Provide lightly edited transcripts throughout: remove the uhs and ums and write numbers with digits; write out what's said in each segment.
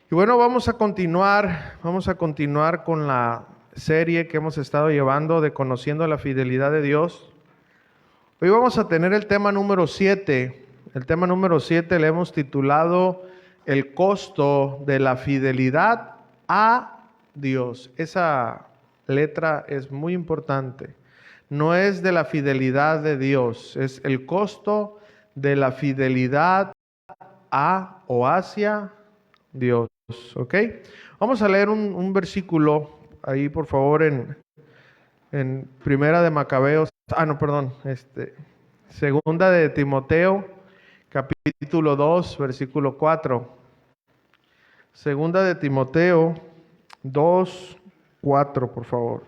Y bueno, vamos a continuar con la serie que hemos estado llevando de Conociendo la Fidelidad de Dios. Hoy vamos a tener el tema número 7. El tema número 7 le hemos titulado El costo de la fidelidad a Dios. Esa letra es muy importante. No es de la fidelidad de Dios, es el costo de la fidelidad a o hacia Dios. ¿Ok? Vamos a leer un versículo ahí, por favor, en Primera de Macabeos. Segunda de Timoteo, capítulo 2, versículo 4. Segunda de Timoteo 2, 4, por favor.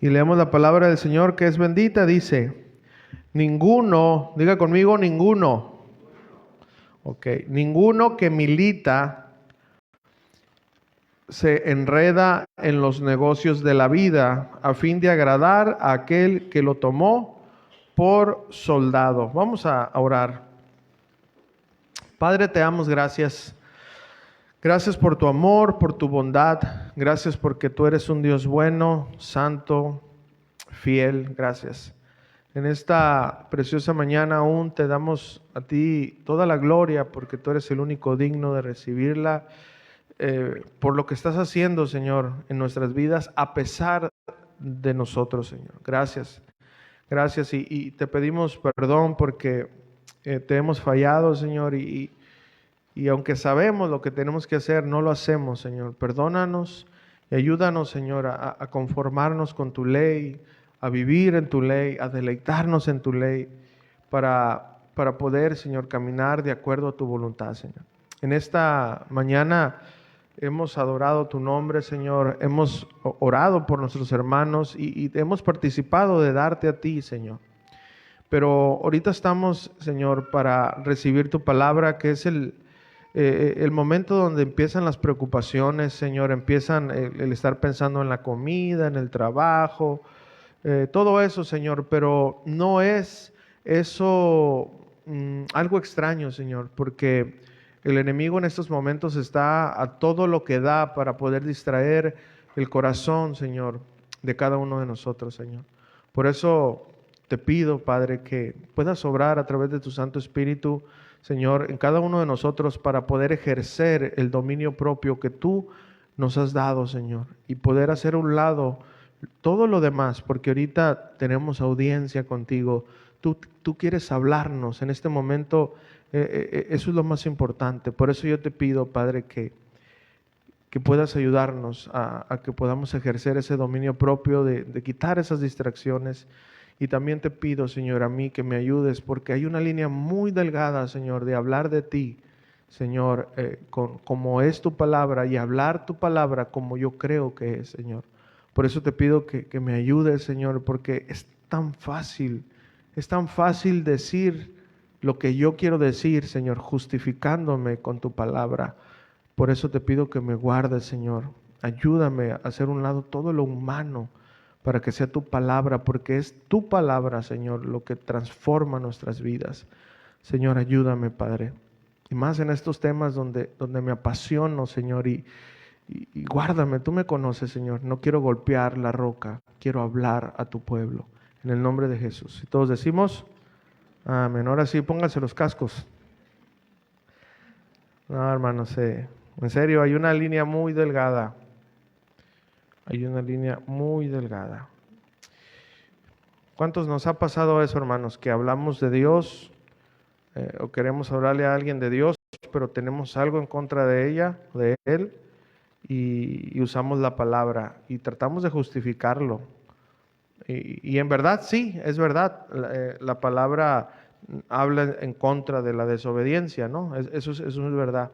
Y leemos la palabra del Señor, que es bendita. Dice: ninguno, diga conmigo, ninguno. Ok, ninguno que milita se enreda en los negocios de la vida a fin de agradar a aquel que lo tomó por soldado. Vamos a orar. Padre, te damos gracias. Gracias por tu amor, por tu bondad. Gracias porque tú eres un Dios bueno, santo, fiel. Gracias. En esta preciosa mañana aún te damos a ti toda la gloria porque tú eres el único digno de recibirla. Por lo que estás haciendo, Señor, en nuestras vidas, a pesar de nosotros, Señor. Gracias. Gracias y te pedimos perdón porque te hemos fallado, Señor, y aunque sabemos lo que tenemos que hacer, no lo hacemos, Señor. Perdónanos y ayúdanos, Señor, a conformarnos con tu ley, a vivir en tu ley, a deleitarnos en tu ley, para poder, Señor, caminar de acuerdo a tu voluntad, Señor. En esta mañana hemos adorado tu nombre, Señor. Hemos orado por nuestros hermanos y hemos participado de darte a ti, Señor. Pero ahorita estamos, Señor, para recibir tu palabra, que es el momento donde empiezan las preocupaciones, Señor. Empiezan el estar pensando en la comida, en el trabajo, todo eso, Señor. Pero no es eso algo extraño, Señor, porque el enemigo en estos momentos está a todo lo que da para poder distraer el corazón, Señor, de cada uno de nosotros, Señor. Por eso te pido, Padre, que puedas obrar a través de tu Santo Espíritu, Señor, en cada uno de nosotros para poder ejercer el dominio propio que tú nos has dado, Señor, y poder hacer a un lado todo lo demás, porque ahorita tenemos audiencia contigo. Tú quieres hablarnos en este momento. Eso es lo más importante. Por eso yo te pido, Padre, que puedas ayudarnos a que podamos ejercer ese dominio propio de quitar esas distracciones. Y también te pido, Señor, a mí que me ayudes, porque hay una línea muy delgada, Señor, de hablar de ti, Señor, como es tu palabra, y hablar tu palabra como yo creo que es, Señor. Por eso te pido que me ayudes, Señor, porque es tan fácil decir lo que yo quiero decir, Señor, justificándome con tu palabra. Por eso te pido que me guardes, Señor. Ayúdame a hacer un lado todo lo humano para que sea tu palabra, porque es tu palabra, Señor, lo que transforma nuestras vidas. Señor, ayúdame, Padre. Y más en estos temas donde me apasiono, Señor, y guárdame. Tú me conoces, Señor. No quiero golpear la roca, quiero hablar a tu pueblo. En el nombre de Jesús. Y todos decimos amén. Ahora sí, pónganse los cascos. No, hermanos, en serio, hay una línea muy delgada. Hay una línea muy delgada. ¿Cuántos nos ha pasado eso, hermanos? Que hablamos de Dios o queremos hablarle a alguien de Dios, pero tenemos algo en contra de ella, de Él, y usamos la palabra y tratamos de justificarlo. Y en verdad, sí, es verdad, la palabra habla en contra de la desobediencia, ¿no? Eso es verdad.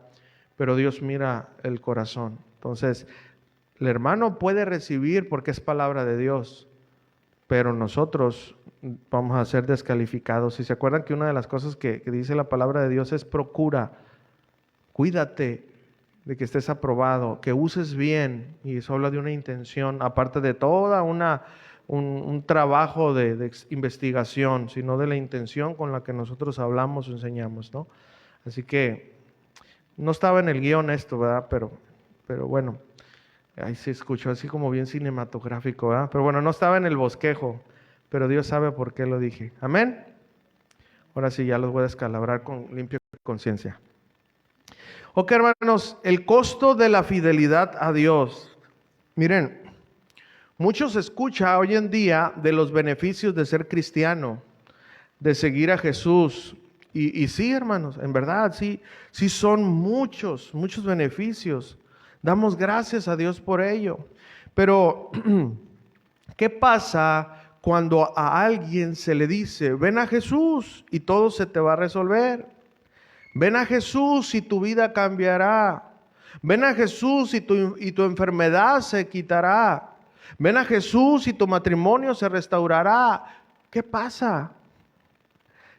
Pero Dios mira el corazón. Entonces, el hermano puede recibir porque es palabra de Dios, pero nosotros vamos a ser descalificados. Si se acuerdan que una de las cosas que dice la palabra de Dios es procura, cuídate de que estés aprobado, que uses bien, y eso habla de una intención, aparte de toda un trabajo de investigación, sino de la intención con la que nosotros hablamos o enseñamos, ¿no? Así que No estaba en el guión esto, ¿verdad? Pero bueno, ahí se escuchó así como bien cinematográfico, ¿verdad? Pero bueno, no estaba en el bosquejo, pero Dios sabe por qué lo dije. Amén. Ahora sí, ya los voy a descalabrar con limpia conciencia. Ok, hermanos, el costo de la fidelidad a Dios. Miren, muchos escuchan hoy en día de los beneficios de ser cristiano, de seguir a Jesús. Y sí, hermanos, en verdad, sí son muchos beneficios. Damos gracias a Dios por ello. Pero, ¿qué pasa cuando a alguien se le dice, ven a Jesús y todo se te va a resolver? Ven a Jesús y tu vida cambiará. Ven a Jesús y tu enfermedad se quitará. Ven a Jesús y tu matrimonio se restaurará. ¿Qué pasa?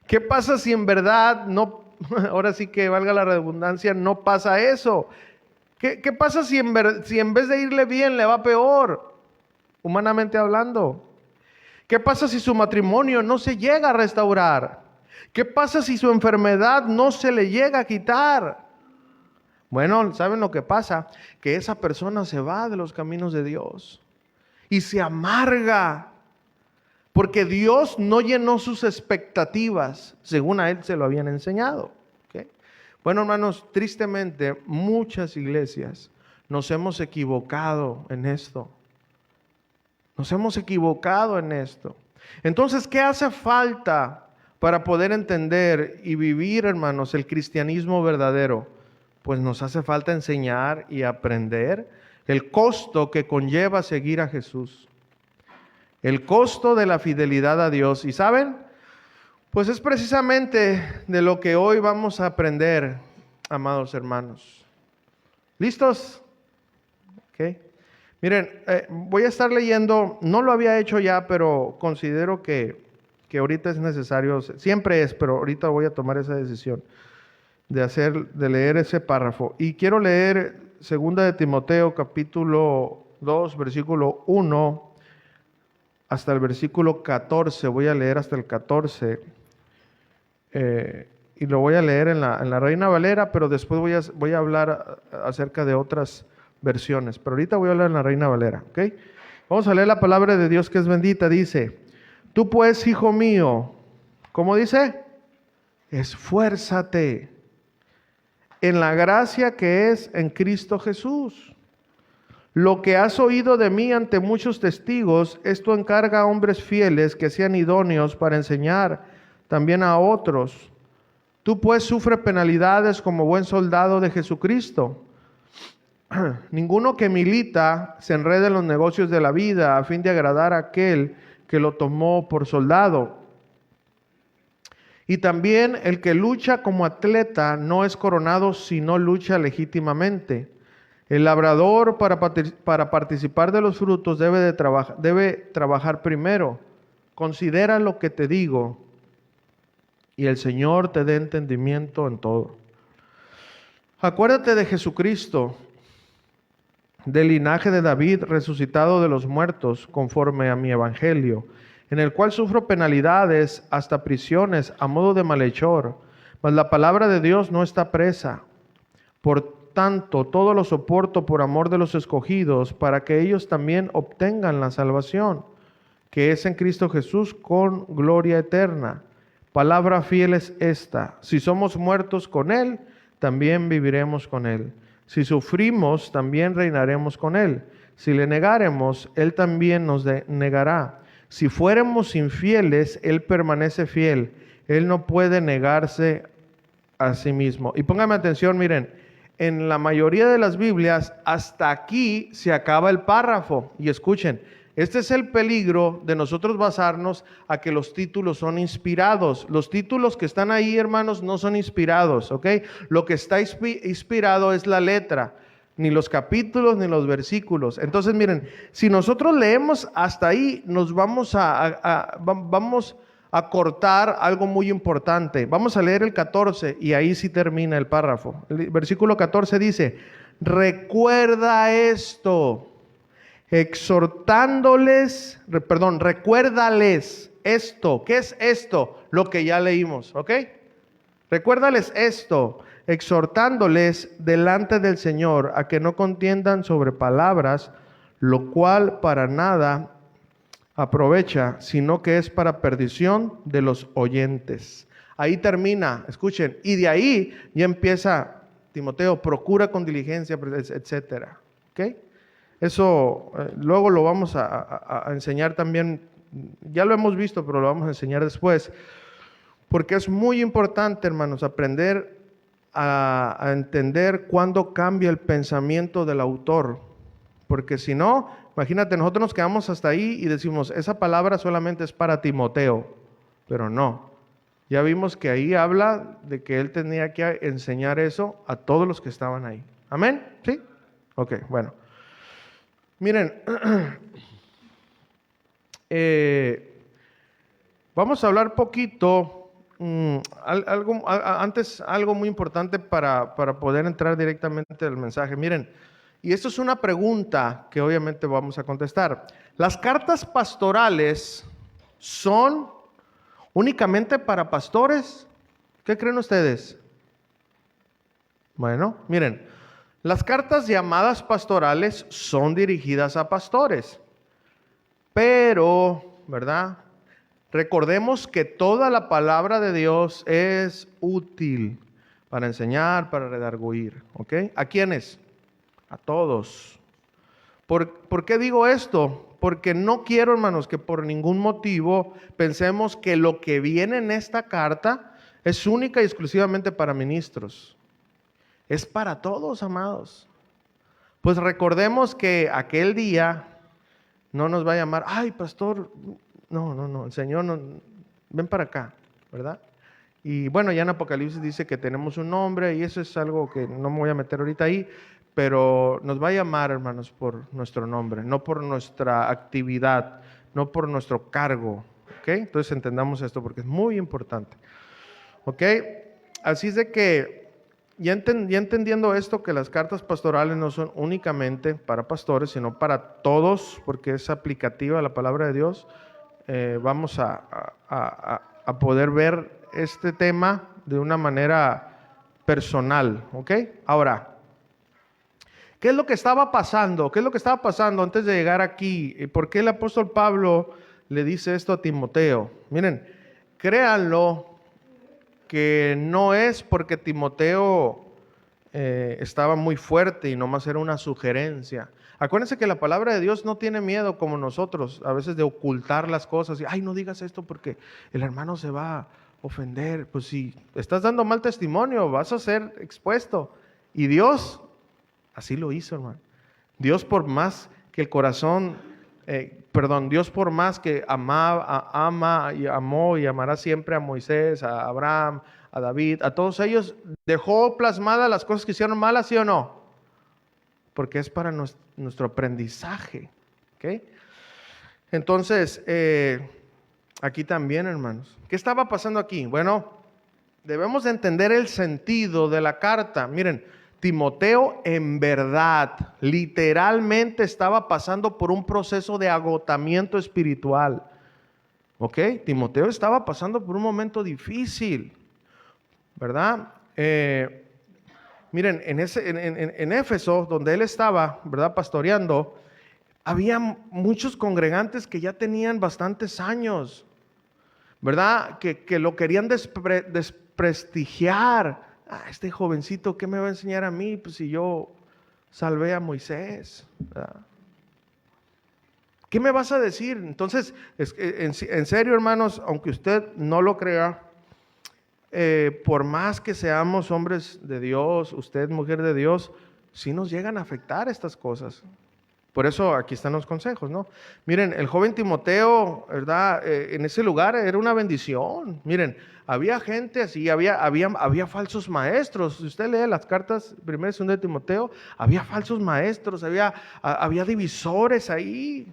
¿Qué pasa si en verdad no, ahora sí que valga la redundancia, no pasa eso? ¿Qué pasa si en vez de irle bien le va peor, humanamente hablando? ¿Qué pasa si su matrimonio no se llega a restaurar? ¿Qué pasa si su enfermedad no se le llega a quitar? Bueno, ¿saben lo que pasa? Que esa persona se va de los caminos de Dios y se amarga porque Dios no llenó sus expectativas según a él se lo habían enseñado. ¿Okay? Bueno, hermanos, tristemente muchas iglesias nos hemos equivocado en esto. Nos hemos equivocado en esto. Entonces, ¿qué hace falta para poder entender y vivir, hermanos, el cristianismo verdadero? Pues nos hace falta enseñar y aprender el costo que conlleva seguir a Jesús. El costo de la fidelidad a Dios. ¿Y saben? Pues es precisamente de lo que hoy vamos a aprender, amados hermanos. ¿Listos? Ok. Miren, voy a estar leyendo, no lo había hecho ya, pero considero que ahorita es necesario, siempre es, pero ahorita voy a tomar esa decisión de leer ese párrafo. Y quiero leer 2 de Timoteo, capítulo 2, versículo 1, hasta el versículo 14, voy a leer hasta el 14, y lo voy a leer en la Reina Valera, pero después voy a hablar acerca de otras versiones, pero ahorita voy a hablar en la Reina Valera, ¿ok? Vamos a leer la palabra de Dios que es bendita, dice, tú pues, hijo mío, ¿cómo dice? Esfuérzate en la gracia que es en Cristo Jesús. Lo que has oído de mí ante muchos testigos, esto encarga a hombres fieles que sean idóneos para enseñar también a otros. Tú pues sufre penalidades como buen soldado de Jesucristo. Ninguno que milita se enrede en los negocios de la vida a fin de agradar a aquel que lo tomó por soldado. Y también el que lucha como atleta no es coronado si no lucha legítimamente. El labrador para participar de los frutos debe trabajar primero. Considera lo que te digo y el Señor te dé entendimiento en todo. Acuérdate de Jesucristo, del linaje de David, resucitado de los muertos, conforme a mi evangelio, en el cual sufro penalidades, hasta prisiones, a modo de malhechor, mas la palabra de Dios no está presa. Por tanto, todo lo soporto por amor de los escogidos, para que ellos también obtengan la salvación, que es en Cristo Jesús con gloria eterna. Palabra fiel es esta: si somos muertos con Él, también viviremos con Él. Si sufrimos, también reinaremos con Él. Si le negáremos, Él también nos negará. Si fuéramos infieles, Él permanece fiel. Él no puede negarse a sí mismo. Y pónganme atención, miren. En la mayoría de las Biblias, hasta aquí se acaba el párrafo. Y escuchen, este es el peligro de nosotros basarnos a que los títulos son inspirados. Los títulos que están ahí, hermanos, no son inspirados, ¿ok? Lo que está inspirado es la letra, ni los capítulos, ni los versículos. Entonces, miren, si nosotros leemos hasta ahí, nos vamos a cortar algo muy importante. Vamos a leer el 14 y ahí sí termina el párrafo. El versículo 14 dice, recuérdales esto, ¿qué es esto? Lo que ya leímos, ¿ok? Recuérdales esto, exhortándoles delante del Señor a que no contiendan sobre palabras, lo cual para nada aprovecha, sino que es para perdición de los oyentes. Ahí termina, escuchen, y de ahí ya empieza Timoteo, procura con diligencia, etcétera. ¿Ok? Eso luego lo vamos a enseñar también, ya lo hemos visto, pero lo vamos a enseñar después, porque es muy importante, hermanos, aprender a entender cuándo cambia el pensamiento del autor, porque si no, imagínate, nosotros nos quedamos hasta ahí y decimos, esa palabra solamente es para Timoteo, pero no. Ya vimos que ahí habla de que él tenía que enseñar eso a todos los que estaban ahí. ¿Amén? ¿Sí? Ok, bueno. Miren, vamos a hablar poquito, algo muy importante para poder entrar directamente al mensaje. Miren, y esto es una pregunta que obviamente vamos a contestar. ¿Las cartas pastorales son únicamente para pastores? ¿Qué creen ustedes? Bueno, miren, las cartas llamadas pastorales son dirigidas a pastores, pero, ¿verdad? Recordemos que toda la palabra de Dios es útil para enseñar, para redarguir, ¿ok? ¿A quiénes? A todos. ¿Por qué digo esto? Porque no quiero, hermanos, que por ningún motivo pensemos que lo que viene en esta carta es única y exclusivamente para ministros. Es para todos, amados. Pues recordemos que aquel día no nos va a llamar, ay, pastor, no, el Señor, no, ven para acá, ¿verdad? Y bueno, ya en Apocalipsis dice que tenemos un nombre y eso es algo que no me voy a meter ahorita ahí, pero nos va a llamar, hermanos, por nuestro nombre, no por nuestra actividad, no por nuestro cargo, ¿ok? Entonces entendamos esto porque es muy importante, ¿ok? Así es de que ya entendiendo esto, que las cartas pastorales no son únicamente para pastores, sino para todos, porque es aplicativa a la palabra de Dios, vamos a poder ver este tema de una manera personal, ¿ok? Ahora, ¿qué es lo que estaba pasando? ¿Qué es lo que estaba pasando antes de llegar aquí? ¿Por qué el apóstol Pablo le dice esto a Timoteo? Miren, créanlo que no es porque Timoteo estaba muy fuerte y nomás era una sugerencia. Acuérdense que la palabra de Dios no tiene miedo como nosotros, a veces de ocultar las cosas. Y, ay, no digas esto porque el hermano se va a ofender. Pues si estás dando mal testimonio, vas a ser expuesto. Y Dios así lo hizo, hermano. Dios por más que el corazón, Dios por más que ama y amó y amará siempre a Moisés, a Abraham, a David, a todos ellos, dejó plasmadas las cosas que hicieron malas, ¿sí o no? Porque es para nuestro aprendizaje, ¿ok? Entonces, aquí también, hermanos, ¿qué estaba pasando aquí? Bueno, debemos de entender el sentido de la carta. Miren, Timoteo en verdad, literalmente estaba pasando por un proceso de agotamiento espiritual. ¿Ok? Timoteo estaba pasando por un momento difícil, ¿verdad? Miren, en Éfeso, donde él estaba, ¿verdad? Pastoreando, había muchos congregantes que ya tenían bastantes años, ¿verdad? Que lo querían desprestigiar. Este jovencito, ¿qué me va a enseñar a mí? Pues si yo salvé a Moisés, ¿verdad? ¿Qué me vas a decir? Entonces, en serio, hermanos, aunque usted no lo crea, por más que seamos hombres de Dios, usted mujer de Dios, sí nos llegan a afectar estas cosas. Por eso aquí están los consejos, ¿no? Miren, el joven Timoteo, ¿verdad? En ese lugar era una bendición. Miren, había gente así, había falsos maestros. Si usted lee las cartas, 1 y 2 de Timoteo, había falsos maestros, había divisores ahí.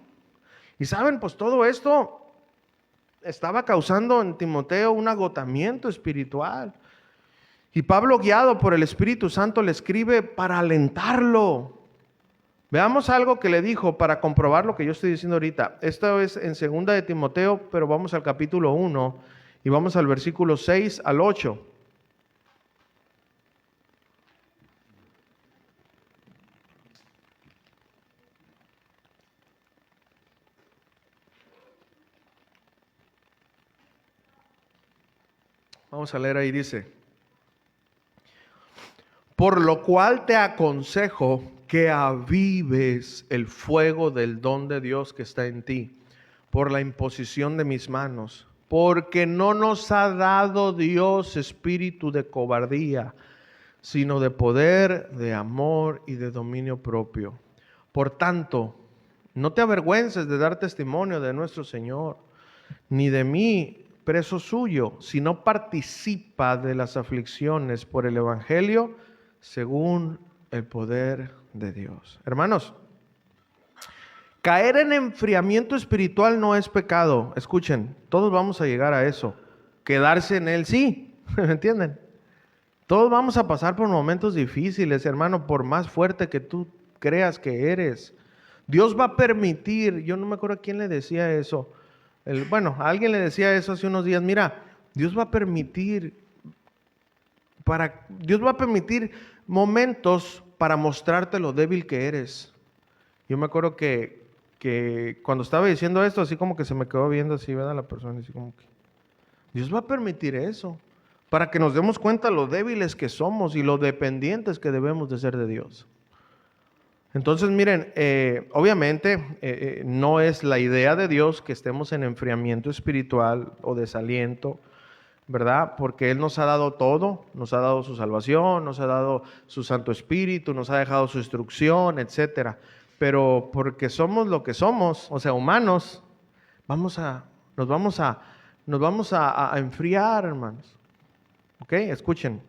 Y saben, pues todo esto estaba causando en Timoteo un agotamiento espiritual. Y Pablo, guiado por el Espíritu Santo, le escribe para alentarlo. Veamos algo que le dijo para comprobar lo que yo estoy diciendo ahorita. Esto es en 2 de Timoteo, pero vamos al capítulo 1 y vamos al versículo 6 al 8. Vamos a leer ahí, dice: por lo cual te aconsejo que avives el fuego del don de Dios que está en ti, por la imposición de mis manos, porque no nos ha dado Dios espíritu de cobardía, sino de poder, de amor y de dominio propio. Por tanto, no te avergüences de dar testimonio de nuestro Señor, ni de mí, preso suyo, sino participa de las aflicciones por el Evangelio según el poder de Dios. Hermanos, caer en enfriamiento espiritual no es pecado. Escuchen, todos vamos a llegar a eso. Quedarse en él sí, ¿me entienden? Todos vamos a pasar por momentos difíciles, hermano, por más fuerte que tú creas que eres. Dios va a permitir, yo no me acuerdo a quién le decía eso, a alguien le decía eso hace unos días: mira, Dios va a permitir momentos para mostrarte lo débil que eres. Yo me acuerdo que cuando estaba diciendo esto, así como que se me quedó viendo así, ¿verdad? La persona, así como que Dios va a permitir eso para que nos demos cuenta lo débiles que somos y lo dependientes que debemos de ser de Dios. Entonces, miren, obviamente no es la idea de Dios que estemos en enfriamiento espiritual o desaliento, ¿verdad? Porque Él nos ha dado todo, nos ha dado su salvación, nos ha dado su Santo Espíritu, nos ha dejado su instrucción, etcétera. Pero porque somos lo que somos, o sea, humanos, nos vamos a enfriar, hermanos. ¿Ok? Escuchen.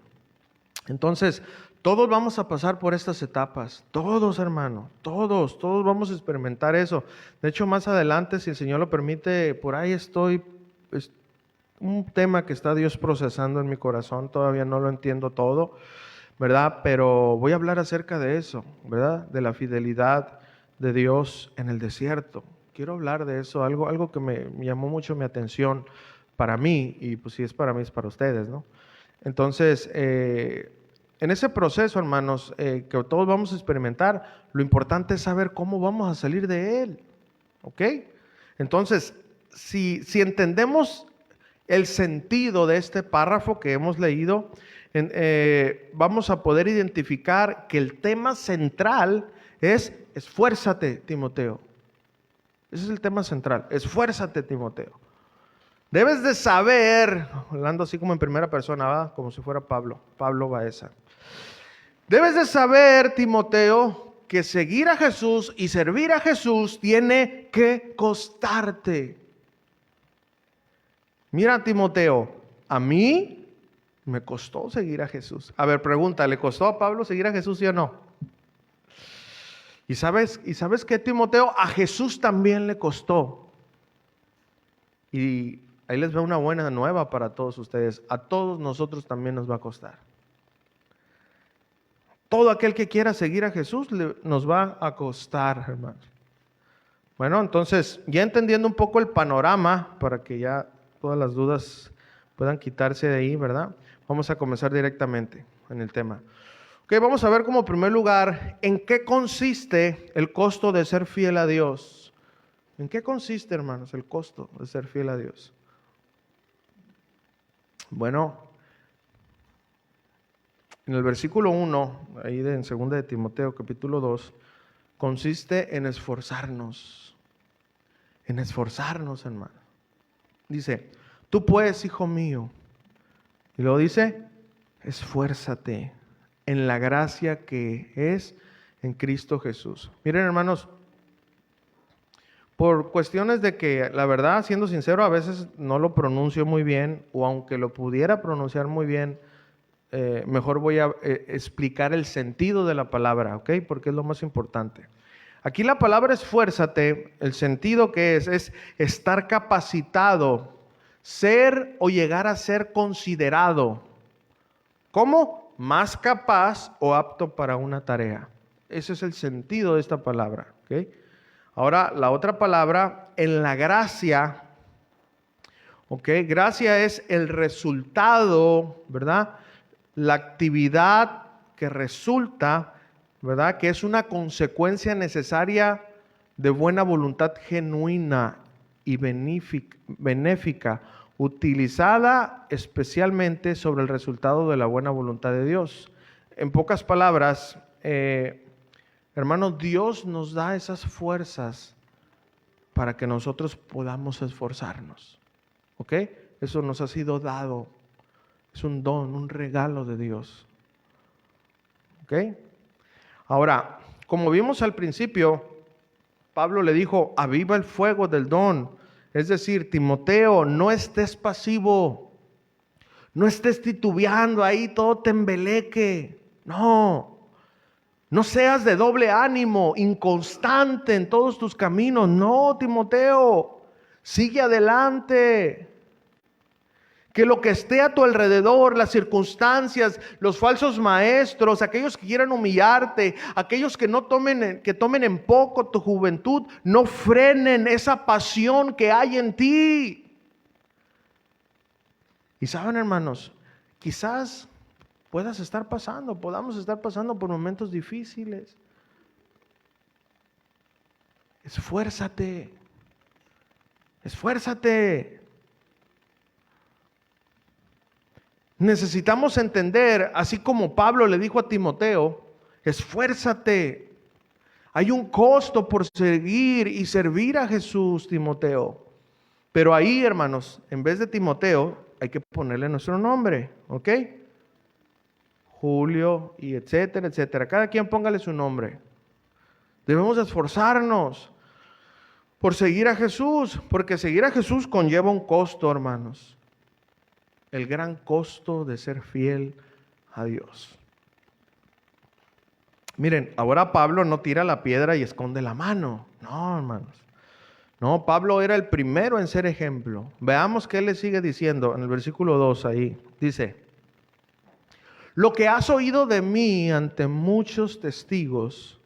Entonces, todos vamos a pasar por estas etapas, todos, hermano, todos vamos a experimentar eso. De hecho, más adelante, si el Señor lo permite, por ahí es un tema que está Dios procesando en mi corazón, todavía no lo entiendo todo, ¿verdad? Pero voy a hablar acerca de eso, ¿verdad? De la fidelidad de Dios en el desierto. Quiero hablar de eso, algo que me llamó mucho mi atención para mí, y pues si es para mí, es para ustedes, ¿no? Entonces, en ese proceso, hermanos, que todos vamos a experimentar, lo importante es saber cómo vamos a salir de él, ¿ok? Entonces, si entendemos el sentido de este párrafo que hemos leído, vamos a poder identificar que el tema central es: esfuérzate, Timoteo. Ese es el tema central: esfuérzate, Timoteo. Debes de saber, hablando así como en primera persona, ¿verdad? Como si fuera Pablo Baeza. Debes de saber, Timoteo, que seguir a Jesús y servir a Jesús tiene que costarte. Mira, Timoteo, a mí me costó seguir a Jesús. A ver, pregunta, ¿le costó a Pablo seguir a Jesús, sí o no? ¿Y sabes qué, Timoteo? A Jesús también le costó. Y ahí les veo una buena nueva para todos ustedes. A todos nosotros también nos va a costar. Todo aquel que quiera seguir a Jesús nos va a costar, hermanos. Bueno, entonces, ya entendiendo un poco el panorama, para que ya todas las dudas puedan quitarse de ahí, ¿verdad? Vamos a comenzar directamente en el tema. Ok, vamos a ver como primer lugar, ¿en qué consiste el costo de ser fiel a Dios? ¿En qué consiste, hermanos, el costo de ser fiel a Dios? Bueno, en el versículo 1, ahí en 2 de Timoteo, capítulo 2, consiste en esforzarnos. En esforzarnos, hermano. Dice: tú pues, hijo mío. Y luego dice: esfuérzate en la gracia que es en Cristo Jesús. Miren, hermanos, por cuestiones de que, la verdad, siendo sincero, a veces no lo pronuncio muy bien, o aunque lo pudiera pronunciar muy bien, mejor voy a explicar el sentido de la palabra, ¿ok? Porque es lo más importante. Aquí la palabra esfuérzate, el sentido que es estar capacitado, ser o llegar a ser considerado como más capaz o apto para una tarea. Ese es el sentido de esta palabra, ¿ok? Ahora, la otra palabra, en la gracia, ¿ok? Gracia es el resultado, ¿verdad? La actividad que resulta, ¿verdad? Que es una consecuencia necesaria de buena voluntad genuina y benéfica utilizada especialmente sobre el resultado de la buena voluntad de Dios. En pocas palabras, hermanos, Dios nos da esas fuerzas para que nosotros podamos esforzarnos. ¿Ok? Eso nos ha sido dado. Es un don, un regalo de Dios. ¿Ok? Ahora, como vimos al principio, Pablo le dijo, aviva el fuego del don. Es decir, Timoteo, no estés pasivo. No estés titubeando ahí, todo tembeleque. No. No seas de doble ánimo, inconstante en todos tus caminos. No, Timoteo, sigue adelante. Que lo que esté a tu alrededor, las circunstancias, los falsos maestros, aquellos que quieran humillarte, aquellos que tomen en poco tu juventud, no frenen esa pasión que hay en ti. Y saben, hermanos, quizás podamos estar pasando por momentos difíciles. Esfuérzate. Necesitamos entender, así como Pablo le dijo a Timoteo, esfuérzate. Hay un costo por seguir y servir a Jesús, Timoteo. Pero ahí, hermanos, en vez de Timoteo, hay que ponerle nuestro nombre, ¿ok? Julio y etcétera, etcétera. Cada quien póngale su nombre. Debemos esforzarnos por seguir a Jesús, porque seguir a Jesús conlleva un costo, hermanos. El gran costo de ser fiel a Dios. Miren, ahora Pablo no tira la piedra y esconde la mano. No, hermanos. No, Pablo era el primero en ser ejemplo. Veamos qué le sigue diciendo en el versículo 2 ahí. Dice, lo que has oído de mí ante muchos testigos,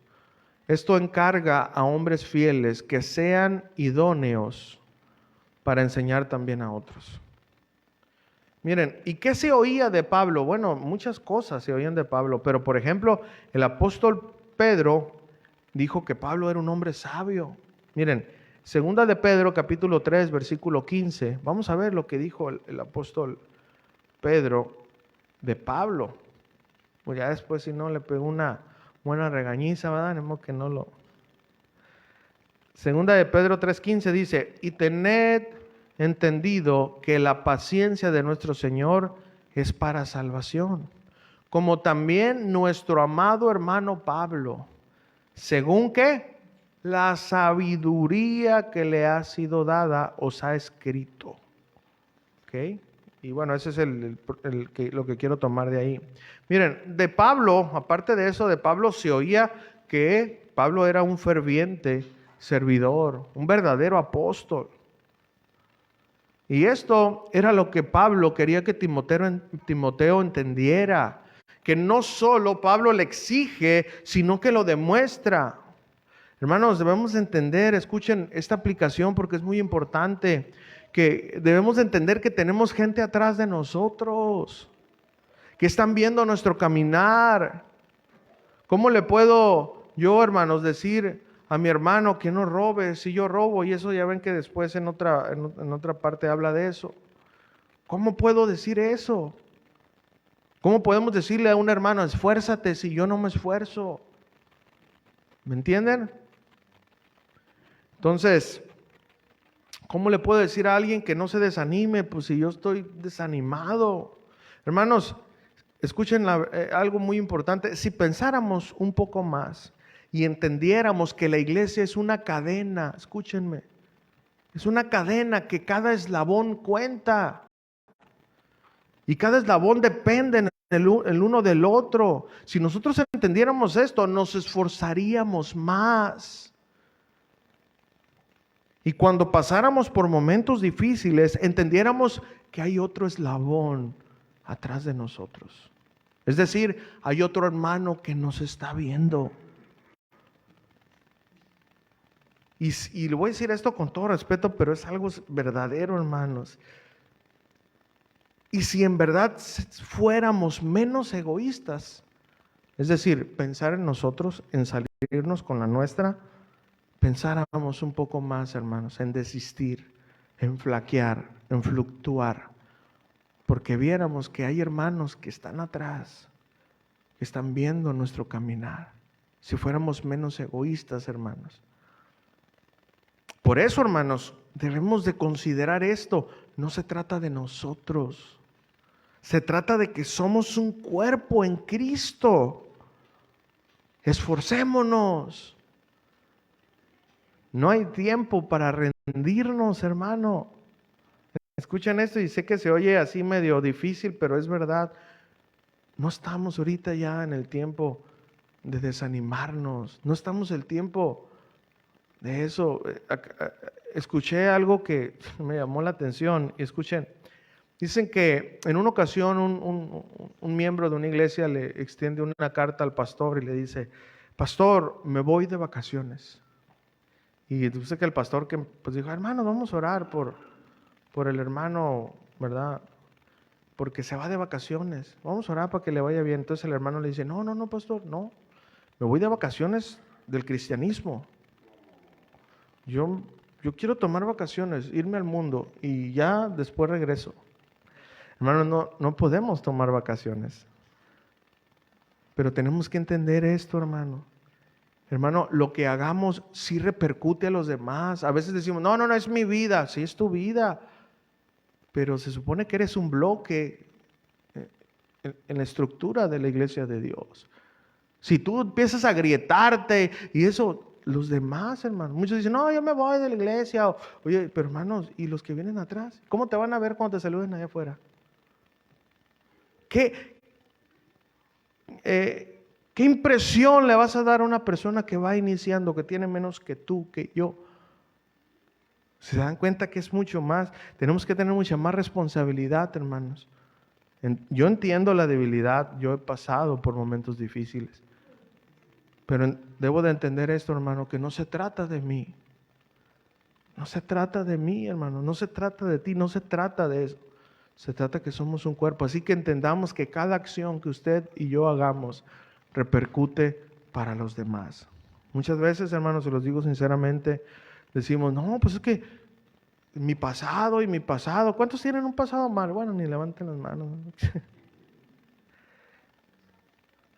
esto encarga a hombres fieles que sean idóneos para enseñar también a otros. Miren, ¿y qué se oía de Pablo? Bueno, muchas cosas se oían de Pablo, pero por ejemplo, el apóstol Pedro dijo que Pablo era un hombre sabio. Miren, segunda de Pedro, capítulo 3, versículo 15. Vamos a ver lo que dijo el apóstol Pedro de Pablo. Pues ya después, si no, le pegó una buena regañiza, ¿verdad? De modo que no lo... Segunda de Pedro 3:15 dice, y tened entendido que la paciencia de nuestro Señor es para salvación, como también nuestro amado hermano Pablo, según que la sabiduría que le ha sido dada os ha escrito. ¿Ok? Y bueno, ese es lo que quiero tomar de ahí. Miren, de Pablo, aparte de eso, de Pablo se oía que Pablo era un ferviente servidor, un verdadero apóstol. Y esto era lo que Pablo quería que Timoteo entendiera, que no solo Pablo le exige, sino que lo demuestra. Hermanos, debemos entender, escuchen esta aplicación porque es muy importante, que debemos entender que tenemos gente atrás de nosotros, que están viendo nuestro caminar. ¿Cómo le puedo yo, hermanos, decir a mi hermano que no robe si yo robo? Y eso ya ven que después en otra parte habla de eso. ¿Cómo puedo decir eso? ¿Cómo podemos decirle a un hermano, esfuérzate si yo no me esfuerzo? ¿Me entienden? Entonces, ¿cómo le puedo decir a alguien que no se desanime? Pues si yo estoy desanimado. Hermanos, escuchen algo muy importante. Si pensáramos un poco más y entendiéramos que la iglesia es una cadena, escúchenme, es una cadena que cada eslabón cuenta y cada eslabón depende el uno del otro. Si nosotros entendiéramos esto, nos esforzaríamos más. Y cuando pasáramos por momentos difíciles, entendiéramos que hay otro eslabón atrás de nosotros. Es decir, hay otro hermano que nos está viendo. Y le voy a decir esto con todo respeto, pero es algo verdadero, hermanos. Y si en verdad fuéramos menos egoístas, es decir, pensar en nosotros, en salirnos con la nuestra, pensáramos un poco más, hermanos, en desistir, en flaquear, en fluctuar, porque viéramos que hay hermanos que están atrás, que están viendo nuestro caminar. Si fuéramos menos egoístas, hermanos. Por eso, hermanos, debemos de considerar esto. No se trata de nosotros. Se trata de que somos un cuerpo en Cristo. Esforcémonos. No hay tiempo para rendirnos, hermano. Escuchen esto y sé que se oye así medio difícil, pero es verdad. No estamos ahorita ya en el tiempo de desanimarnos. No estamos en el tiempo de eso. Escuché algo que me llamó la atención. Y escuchen, dicen que en una ocasión un miembro de una iglesia le extiende una carta al pastor y le dice: pastor, me voy de vacaciones. Y dice que el pastor que pues dijo: hermano, vamos a orar por el hermano, ¿verdad? Porque se va de vacaciones. Vamos a orar para que le vaya bien. Entonces el hermano le dice: no, pastor, no. Me voy de vacaciones del cristianismo. Yo quiero tomar vacaciones, irme al mundo y ya después regreso. Hermano, no podemos tomar vacaciones. Pero tenemos que entender esto, hermano. Hermano, lo que hagamos sí repercute a los demás. A veces decimos: no, es mi vida. Sí, es tu vida. Pero se supone que eres un bloque en la estructura de la iglesia de Dios. Si tú empiezas a agrietarte y eso, los demás, hermanos, muchos dicen: no, yo me voy de la iglesia. Oye, pero hermanos, ¿y los que vienen atrás? ¿Cómo te van a ver cuando te saluden allá afuera? ¿Qué impresión le vas a dar a una persona que va iniciando, que tiene menos que tú, que yo? ¿Se dan cuenta que es mucho más? Tenemos que tener mucha más responsabilidad, hermanos. Yo entiendo la debilidad, yo he pasado por momentos difíciles. Pero debo de entender esto, hermano, que no se trata de mí. No se trata de mí, hermano. No se trata de ti, no se trata de eso. Se trata que somos un cuerpo. Así que entendamos que cada acción que usted y yo hagamos repercute para los demás. Muchas veces, hermanos, se los digo sinceramente, decimos: no, pues es que mi pasado. ¿Cuántos tienen un pasado mal? Bueno, ni levanten las manos.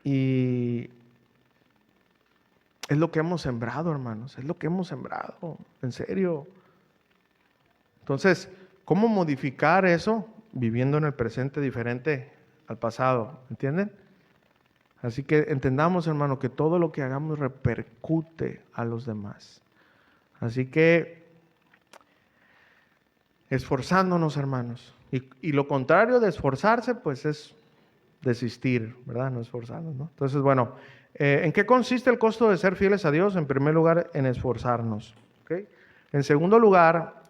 Y es lo que hemos sembrado, hermanos. Es lo que hemos sembrado. En serio. Entonces, ¿cómo modificar eso? Viviendo en el presente diferente al pasado. ¿Entienden? Así que entendamos, hermano, que todo lo que hagamos repercute a los demás. Así que esforzándonos, hermanos. Y lo contrario de esforzarse, pues es desistir, ¿verdad? No esforzarnos, ¿no? Entonces, bueno, ¿en qué consiste el costo de ser fieles a Dios? En primer lugar, en esforzarnos. ¿Okay? En segundo lugar,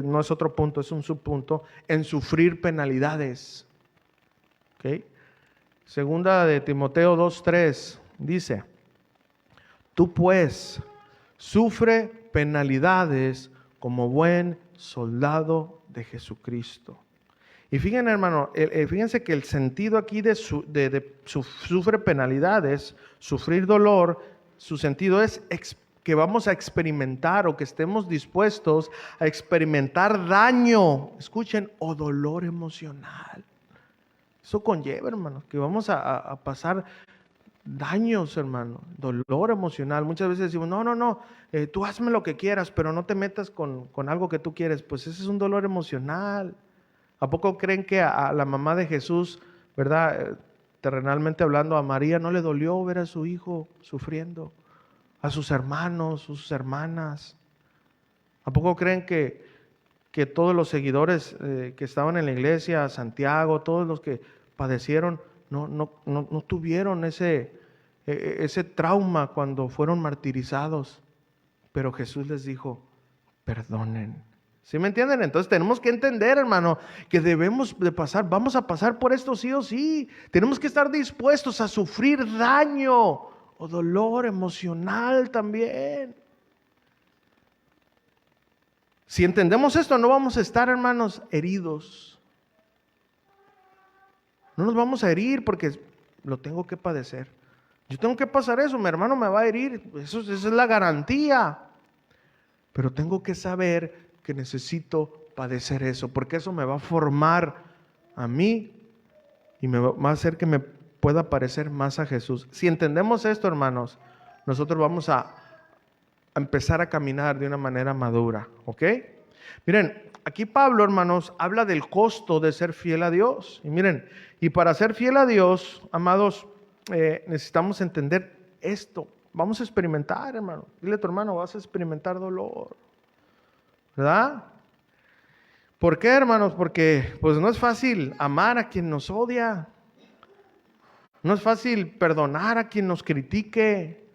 no es otro punto, es un subpunto, en sufrir penalidades. ¿Okay? Segunda de Timoteo 2:3 dice: tú pues sufre penalidades como buen soldado de Jesucristo. Y fíjense, hermano, fíjense que el sentido aquí de sufre penalidades, sufrir dolor, su sentido es que vamos a experimentar o que estemos dispuestos a experimentar daño, escuchen, o dolor emocional. Eso conlleva, hermano, que vamos a pasar daños, hermano, dolor emocional. Muchas veces decimos: no, tú hazme lo que quieras, pero no te metas con algo que tú quieres. Pues ese es un dolor emocional. ¿A poco creen que a la mamá de Jesús, verdad, terrenalmente hablando, a María no le dolió ver a su hijo sufriendo? A sus hermanos, sus hermanas. ¿A poco creen que todos los seguidores que estaban en la iglesia, Santiago, todos los que padecieron, no tuvieron ese trauma cuando fueron martirizados? Pero Jesús les dijo: perdonen. ¿Sí me entienden? Entonces tenemos que entender, hermano, que debemos de pasar, vamos a pasar por esto sí o sí. Tenemos que estar dispuestos a sufrir daño o dolor emocional también. Si entendemos esto, no vamos a estar, hermanos, heridos. No nos vamos a herir porque lo tengo que padecer. Yo tengo que pasar eso, mi hermano me va a herir. Esa es la garantía. Pero tengo que saber que necesito padecer eso, porque eso me va a formar a mí y me va a hacer que me pueda parecer más a Jesús. Si entendemos esto, hermanos, nosotros vamos a empezar a caminar de una manera madura, ¿ok? Miren, aquí Pablo, hermanos, habla del costo de ser fiel a Dios. Y miren, y para ser fiel a Dios, amados, necesitamos entender esto. Vamos a experimentar, hermano. Dile a tu hermano, vas a experimentar dolor, ¿verdad? ¿Por qué, hermanos? Porque pues no es fácil amar a quien nos odia. No es fácil perdonar a quien nos critique,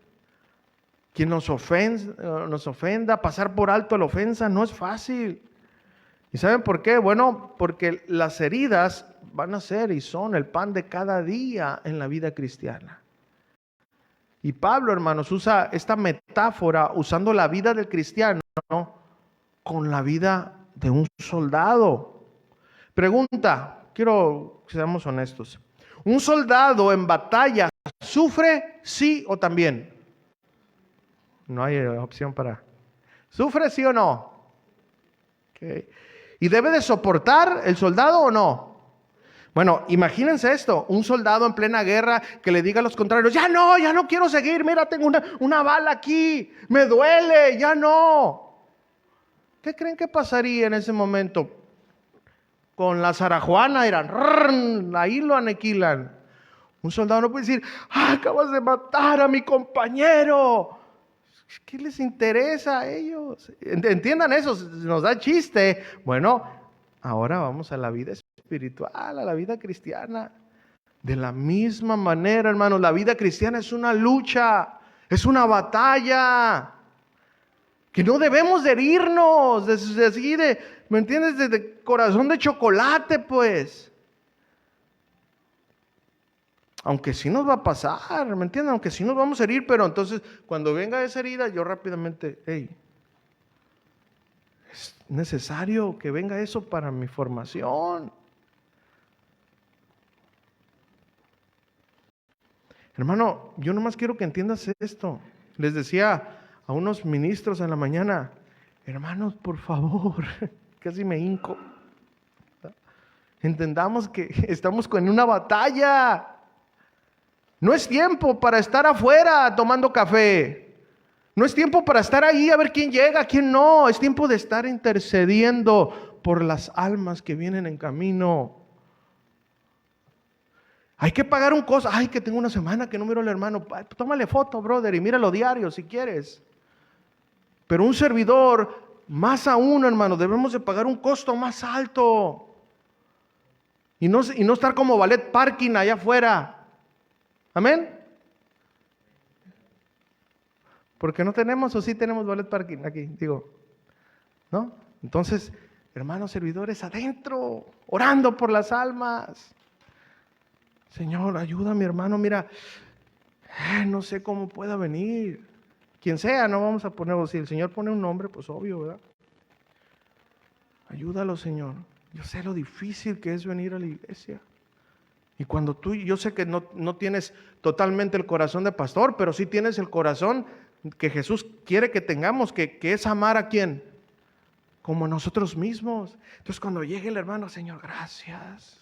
quien nos ofenda, pasar por alto la ofensa, no es fácil. ¿Y saben por qué? Bueno, porque las heridas van a ser y son el pan de cada día en la vida cristiana. Y Pablo, hermanos, usa esta metáfora usando la vida del cristiano, ¿no?, con la vida de un soldado. Pregunta, quiero que seamos honestos. ¿Un soldado en batalla sufre sí o también? No hay opción para... ¿Sufre sí o no? Okay. ¿Y debe de soportar el soldado o no? Bueno, imagínense esto, un soldado en plena guerra que le diga a los contrarios, ya no quiero seguir, mira, tengo una bala aquí, me duele, ya no. ¿Qué creen que pasaría en ese momento? Con la zarajuana irán, ahí lo aniquilan. Un soldado no puede decir, acabas de matar a mi compañero. ¿Qué les interesa a ellos? Entiendan eso, nos da chiste. Bueno, ahora vamos a la vida espiritual, a la vida cristiana. De la misma manera, hermanos, la vida cristiana es una lucha, es una batalla. Que no debemos de herirnos, ¿me entiendes? De corazón de chocolate, pues. Aunque sí nos va a pasar, ¿me entienden? Aunque sí nos vamos a herir, pero entonces cuando venga esa herida, yo rápidamente, es necesario que venga eso para mi formación. Hermano, yo nomás quiero que entiendas esto. Les decía a unos ministros en la mañana, hermanos, por favor, casi me hinco. Entendamos que estamos en una batalla. No es tiempo para estar afuera tomando café. No es tiempo para estar ahí a ver quién llega, quién no. Es tiempo de estar intercediendo por las almas que vienen en camino. Hay que pagar un costo. Ay, que tengo una semana que no miro al hermano. Tómale foto, brother, y míralo diario si quieres. Pero un servidor, más aún, hermano, debemos de pagar un costo más alto. Y no estar como ballet parking allá afuera. Amén. Porque no tenemos o sí tenemos ballet parking aquí, digo, ¿no? Entonces, hermanos servidores adentro, orando por las almas. Señor, ayuda a mi hermano, mira, no sé cómo pueda venir. Quien sea, no vamos a poner, si el Señor pone un nombre, pues obvio, ¿verdad? Ayúdalo, Señor. Yo sé lo difícil que es venir a la iglesia. Y cuando yo sé que no tienes totalmente el corazón de pastor, pero sí tienes el corazón que Jesús quiere que tengamos, que es amar a quién, como nosotros mismos. Entonces cuando llegue el hermano, Señor, gracias.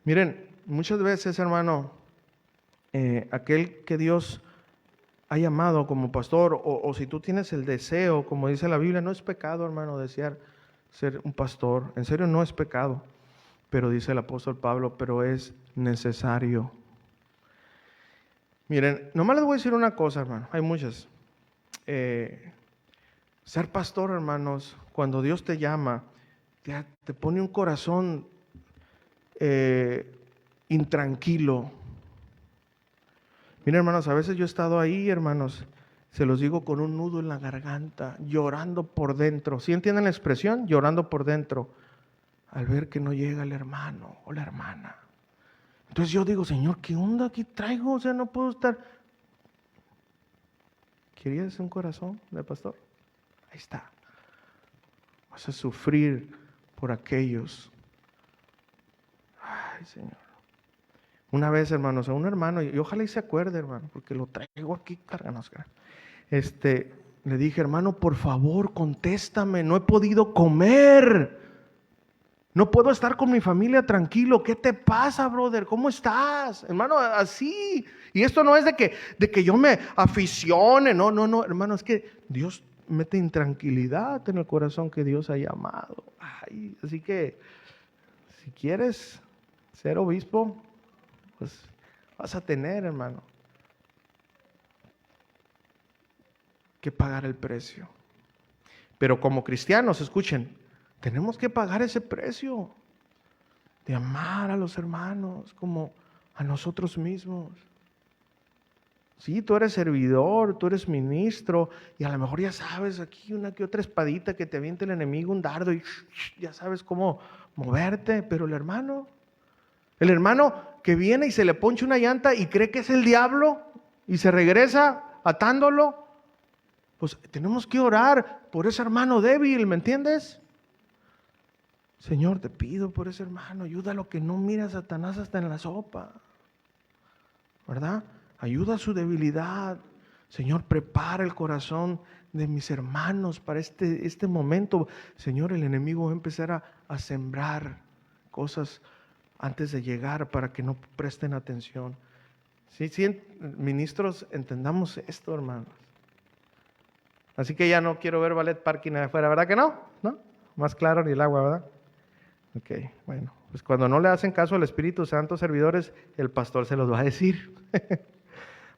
Miren, muchas veces, hermano, aquel que Dios ha llamado como pastor, o si tú tienes el deseo, como dice la Biblia, no es pecado, hermano, desear ser un pastor. En serio, no es pecado. Pero dice el apóstol Pablo, pero es necesario. Miren, nomás les voy a decir una cosa, hermano. Hay muchas. Ser pastor, hermanos, cuando Dios te llama, te pone un corazón intranquilo. Miren, hermanos, a veces yo he estado ahí, hermanos, se los digo con un nudo en la garganta, llorando por dentro. ¿Sí entienden la expresión? Llorando por dentro. Al ver que no llega el hermano o la hermana. Entonces yo digo, Señor, ¿qué onda aquí traigo? O sea, no puedo estar. ¿Querías un corazón de pastor? Ahí está. Vas a sufrir por aquellos. Ay, Señor. Una vez, hermanos, a un hermano, y ojalá y se acuerde, hermano, porque lo traigo aquí carganos. Le dije, hermano, por favor, contéstame, no he podido comer. No puedo estar con mi familia tranquilo. ¿Qué te pasa, brother? ¿Cómo estás? Hermano, así. Y esto no es de que yo me aficione. No, no, no, hermano, es que Dios mete intranquilidad en el corazón que Dios ha llamado. Ay, así que, si quieres ser obispo, pues vas a tener, hermano, que pagar el precio. Pero como cristianos, escuchen, tenemos que pagar ese precio de amar a los hermanos como a nosotros mismos. Sí, tú eres servidor, tú eres ministro, y a lo mejor ya sabes aquí una que otra espadita que te avienta el enemigo, un dardo, y ya sabes cómo moverte. Pero el hermano que viene y se le poncha una llanta y cree que es el diablo y se regresa atándolo, pues tenemos que orar por ese hermano débil, ¿me entiendes? Señor, te pido por ese hermano, ayúdalo que no mire a Satanás hasta en la sopa, ¿verdad? Ayuda a su debilidad. Señor, prepara el corazón de mis hermanos para este momento. Señor, el enemigo va a empezar a sembrar cosas antes de llegar para que no presten atención. Sí, ministros, entendamos esto, hermanos. Así que ya no quiero ver ballet parking afuera, ¿verdad que no? ¿No? Más claro ni el agua, ¿verdad? Ok, bueno, pues cuando no le hacen caso al Espíritu Santo, servidores, el pastor se los va a decir.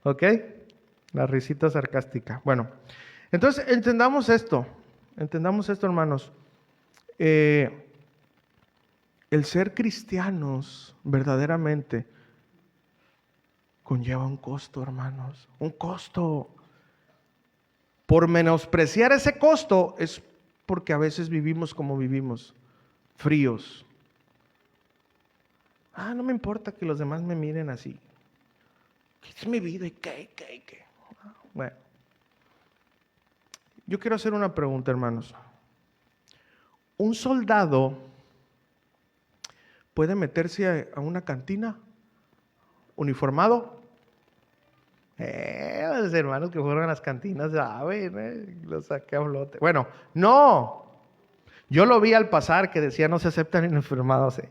¿Ok? La risita sarcástica. Bueno, entonces entendamos esto, hermanos. El ser cristianos verdaderamente conlleva un costo, hermanos, un costo. Por menospreciar ese costo es porque a veces vivimos como vivimos, fríos. No me importa que los demás me miren así. Es mi vida y qué. Bueno, yo quiero hacer una pregunta, hermanos. ¿Un soldado puede meterse a una cantina uniformado? Los hermanos que fueron a las cantinas saben, los saqué a flote. Bueno, no. Yo lo vi al pasar que decía no se aceptan uniformados.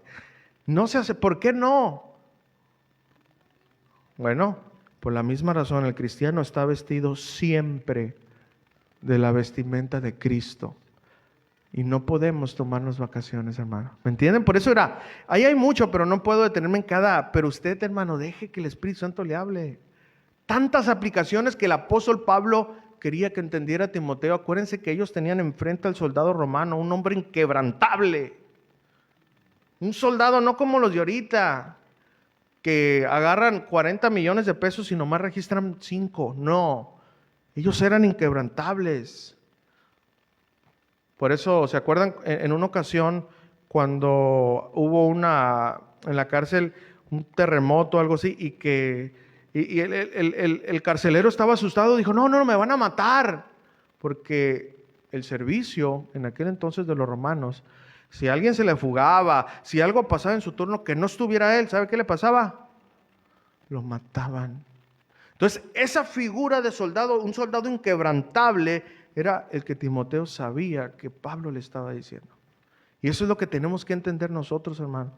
No se hace. ¿Por qué no? Bueno, por la misma razón, el cristiano está vestido siempre de la vestimenta de Cristo. Y no podemos tomarnos vacaciones, hermano. ¿Me entienden? Por eso ahí hay mucho, pero no puedo detenerme en cada. Pero usted, hermano, deje que el Espíritu Santo le hable. Tantas aplicaciones que el apóstol Pablo quería que entendiera a Timoteo. Acuérdense que ellos tenían enfrente al soldado romano, un hombre inquebrantable. Un soldado no como los de ahorita, que agarran 40 millones de pesos y nomás registran 5. No, ellos eran inquebrantables. Por eso, ¿se acuerdan en una ocasión cuando hubo en la cárcel un terremoto o algo así y que el carcelero estaba asustado? Dijo, no, me van a matar. Porque el servicio en aquel entonces de los romanos, si a alguien se le fugaba, si algo pasaba en su turno que no estuviera él, ¿sabe qué le pasaba? Lo mataban. Entonces, esa figura de soldado, un soldado inquebrantable, era el que Timoteo sabía que Pablo le estaba diciendo. Y eso es lo que tenemos que entender nosotros, hermano.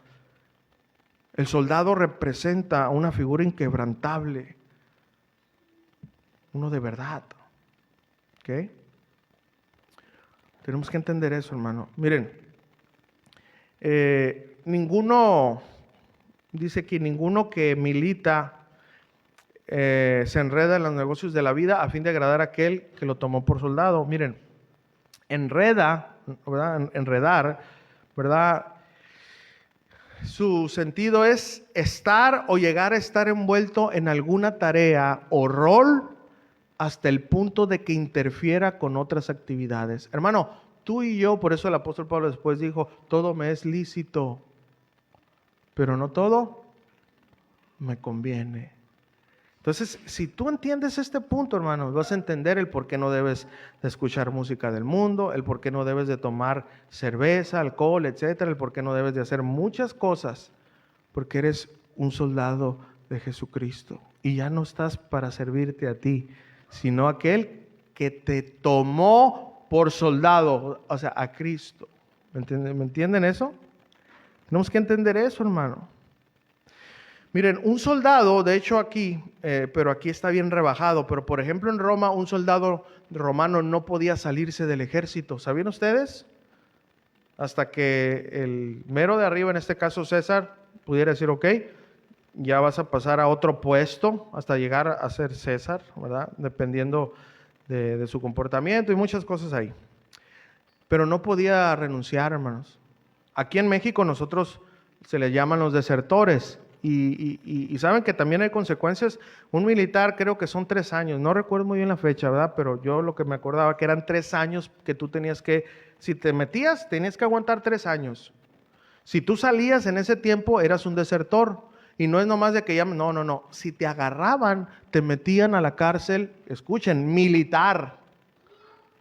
El soldado representa una figura inquebrantable, uno de verdad. ¿Ok? Tenemos que entender eso, hermano. Miren, dice aquí, ninguno que milita se enreda en los negocios de la vida a fin de agradar a aquel que lo tomó por soldado. Miren, enredar, ¿verdad? Su sentido es estar o llegar a estar envuelto en alguna tarea o rol hasta el punto de que interfiera con otras actividades. Hermano, tú y yo, por eso el apóstol Pablo después dijo, todo me es lícito, pero no todo me conviene. Entonces, si tú entiendes este punto, hermano, vas a entender el por qué no debes de escuchar música del mundo, el por qué no debes de tomar cerveza, alcohol, etcétera, el por qué no debes de hacer muchas cosas, porque eres un soldado de Jesucristo y ya no estás para servirte a ti, sino a aquel que te tomó por soldado, o sea, a Cristo. ¿Me entienden eso? Tenemos que entender eso, hermano. Miren, un soldado, de hecho aquí, pero aquí está bien rebajado, pero por ejemplo en Roma, un soldado romano no podía salirse del ejército. ¿Sabían ustedes? Hasta que el mero de arriba, en este caso César, pudiera decir, ok, ya vas a pasar a otro puesto hasta llegar a ser César, ¿verdad? Dependiendo de su comportamiento y muchas cosas ahí. Pero no podía renunciar, hermanos. Aquí en México nosotros se les llaman los desertores y saben que también hay consecuencias. Un militar creo que son 3 años, no recuerdo muy bien la fecha, ¿verdad? Pero yo lo que me acordaba que eran 3 años que tú tenías que, si te metías, tenías que aguantar 3 años. Si tú salías en ese tiempo, eras un desertor. Y no es nomás de que llamen, no. Si te agarraban, te metían a la cárcel, escuchen, militar,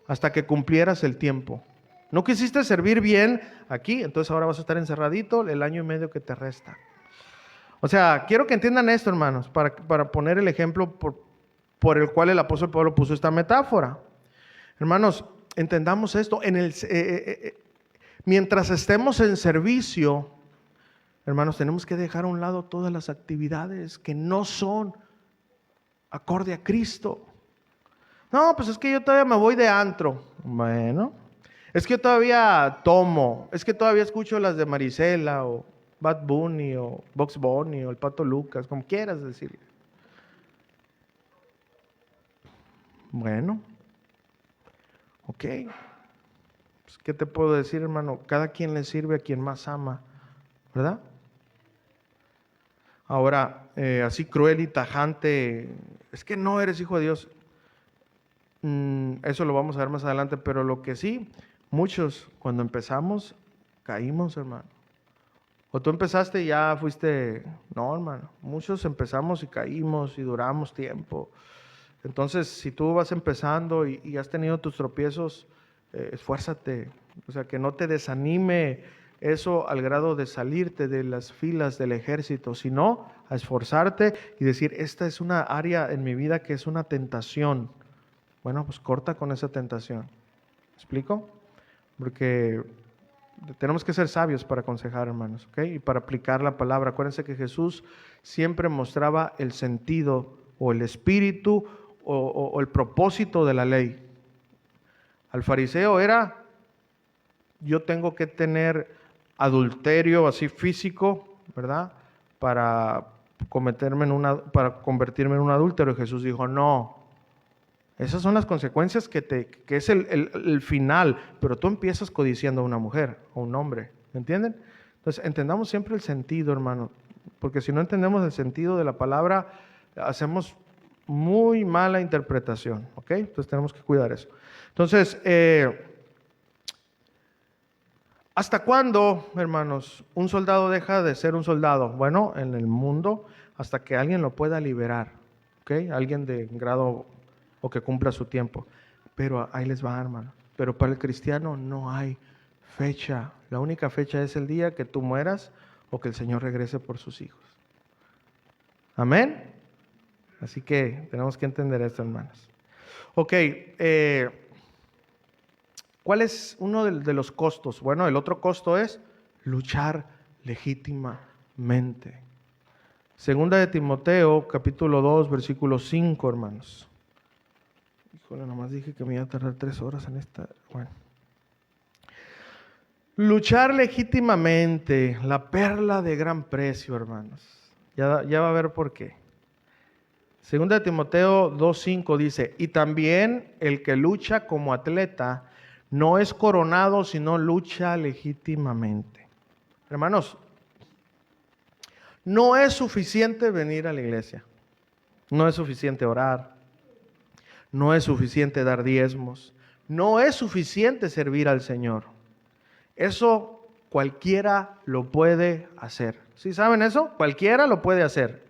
hasta que cumplieras el tiempo. No quisiste servir bien aquí, entonces ahora vas a estar encerradito el año y medio que te resta. O sea, quiero que entiendan esto, hermanos, para poner el ejemplo por el cual el apóstol Pablo puso esta metáfora. Hermanos, entendamos esto. Mientras estemos en servicio, hermanos, tenemos que dejar a un lado todas las actividades que no son acorde a Cristo. No, pues es que yo todavía me voy de antro. Bueno, es que yo todavía tomo, es que todavía escucho las de Marisela o Bad Bunny o Box Bunny o el Pato Lucas, como quieras decirle. Bueno, ok. Pues, ¿qué te puedo decir, hermano? Cada quien le sirve a quien más ama, ¿verdad? Ahora, así cruel y tajante, es que no eres hijo de Dios. Eso lo vamos a ver más adelante, pero lo que sí, muchos cuando empezamos, caímos, hermano. O tú empezaste y ya fuiste, no, hermano, muchos empezamos y caímos y duramos tiempo. Entonces, si tú vas empezando y has tenido tus tropiezos, esfuérzate, o sea, que no te desanime eso al grado de salirte de las filas del ejército, sino a esforzarte y decir, esta es una área en mi vida que es una tentación. Bueno, pues corta con esa tentación. ¿Me explico? Porque tenemos que ser sabios para aconsejar, hermanos, ¿ok? Y para aplicar la palabra. Acuérdense que Jesús siempre mostraba el sentido o el espíritu o el propósito de la ley. Al fariseo era, yo tengo que tener adulterio así físico, ¿verdad? Para convertirme en un adúltero. Y Jesús dijo, no. Esas son las consecuencias que es el final, pero tú empiezas codiciando a una mujer o un hombre, ¿me entienden? Entonces, entendamos siempre el sentido, hermano, porque si no entendemos el sentido de la palabra, hacemos muy mala interpretación, ¿ok? Entonces tenemos que cuidar eso. Entonces, ¿hasta cuándo, hermanos, un soldado deja de ser un soldado? Bueno, en el mundo, hasta que alguien lo pueda liberar, ¿ok? Alguien de grado o que cumpla su tiempo. Pero ahí les va, hermano. Pero para el cristiano no hay fecha. La única fecha es el día que tú mueras o que el Señor regrese por sus hijos. Amén. Así que tenemos que entender esto, hermanos. Ok, ¿cuál es uno de los costos? Bueno, el otro costo es luchar legítimamente. Segunda de Timoteo, capítulo 2, versículo 5, hermanos. Híjole, nomás dije que me iba a tardar 3 horas en esta. Bueno. Luchar legítimamente, la perla de gran precio, hermanos. Ya va a ver por qué. Segunda de Timoteo 2:5 dice, y también el que lucha como atleta no es coronado, sino lucha legítimamente. Hermanos, no es suficiente venir a la iglesia. No es suficiente orar. No es suficiente dar diezmos. No es suficiente servir al Señor. Eso cualquiera lo puede hacer. ¿Sí saben eso? Cualquiera lo puede hacer.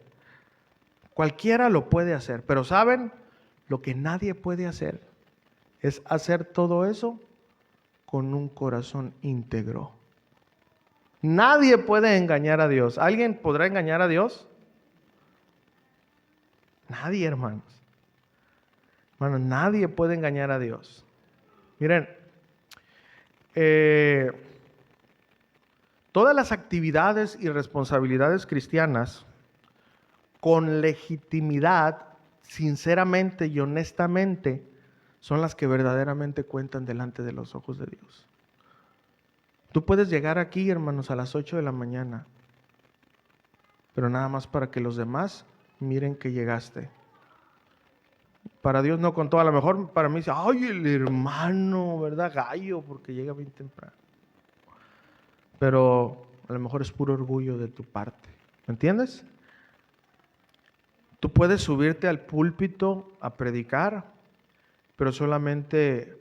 Cualquiera lo puede hacer. Pero ¿saben? Lo que nadie puede hacer es hacer todo eso con un corazón íntegro. Nadie puede engañar a Dios. ¿Alguien podrá engañar a Dios? Nadie, hermanos. Hermano, nadie puede engañar a Dios. Miren, todas las actividades y responsabilidades cristianas, con legitimidad, sinceramente y honestamente, son las que verdaderamente cuentan delante de los ojos de Dios. Tú puedes llegar aquí, hermanos, a las 8 de la mañana, pero nada más para que los demás miren que llegaste. Para Dios no contó, a lo mejor para mí dice, ay, el hermano, ¿verdad? Gallo, porque llega bien temprano. Pero a lo mejor es puro orgullo de tu parte. ¿Me entiendes? Tú puedes subirte al púlpito a predicar, pero solamente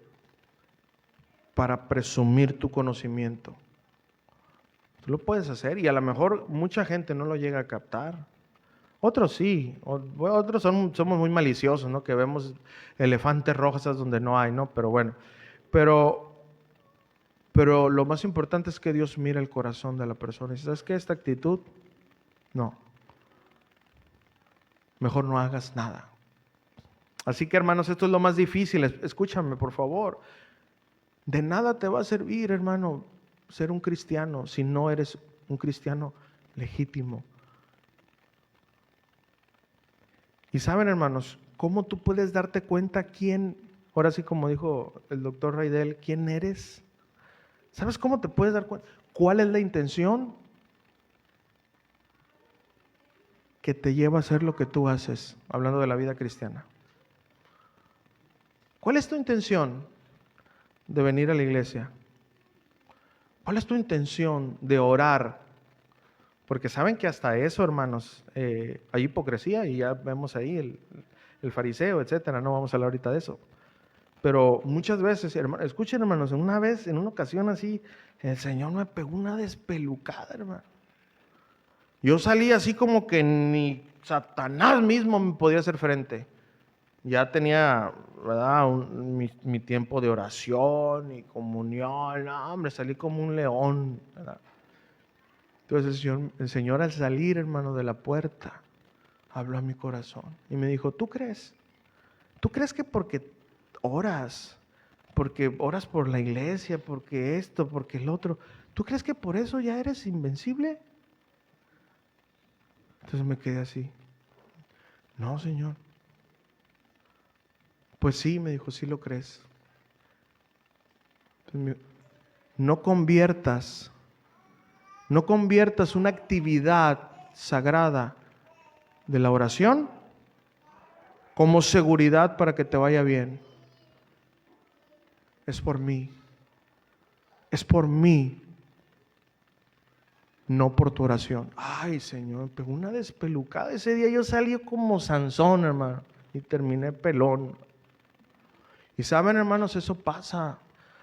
para presumir tu conocimiento. Tú lo puedes hacer y a lo mejor mucha gente no lo llega a captar. Otros sí, otros somos muy maliciosos, ¿no? Que vemos elefantes rosas donde no hay, ¿no? Pero bueno, pero lo más importante es que Dios mira el corazón de la persona. ¿Y sabes qué? Esta actitud, no. Mejor no hagas nada. Así que, hermanos, esto es lo más difícil. Escúchame, por favor. De nada te va a servir, hermano, ser un cristiano si no eres un cristiano legítimo. Y saben, hermanos, ¿cómo tú puedes darte cuenta quién, ahora sí como dijo el doctor Raidel, quién eres? ¿Sabes cómo te puedes dar cuenta? ¿Cuál es la intención que te lleva a hacer lo que tú haces? Hablando de la vida cristiana. ¿Cuál es tu intención de venir a la iglesia? ¿Cuál es tu intención de orar? Porque saben que hasta eso, hermanos, hay hipocresía y ya vemos ahí el fariseo, etcétera. No vamos a hablar ahorita de eso. Pero muchas veces, escuchen, hermanos, en una ocasión así, el Señor me pegó una despelucada, hermano. Yo salí así como que ni Satanás mismo me podía hacer frente. Ya tenía, ¿verdad?, mi tiempo de oración y comunión. No, hombre, salí como un león, ¿verdad? Entonces el Señor al salir, hermano, de la puerta, habló a mi corazón y me dijo, ¿tú crees? ¿Tú crees que porque oras por la iglesia, porque esto, porque el otro, ¿tú crees que por eso ya eres invencible? Entonces me quedé así. No, Señor. Pues sí, me dijo, sí lo crees. Entonces, no conviertas una actividad sagrada de la oración como seguridad para que te vaya bien. Es por mí. Es por mí. No por tu oración. Ay, Señor, me pegó una despelucada. Ese día yo salí como Sansón, hermano, y terminé pelón. Y saben, hermanos, eso pasa.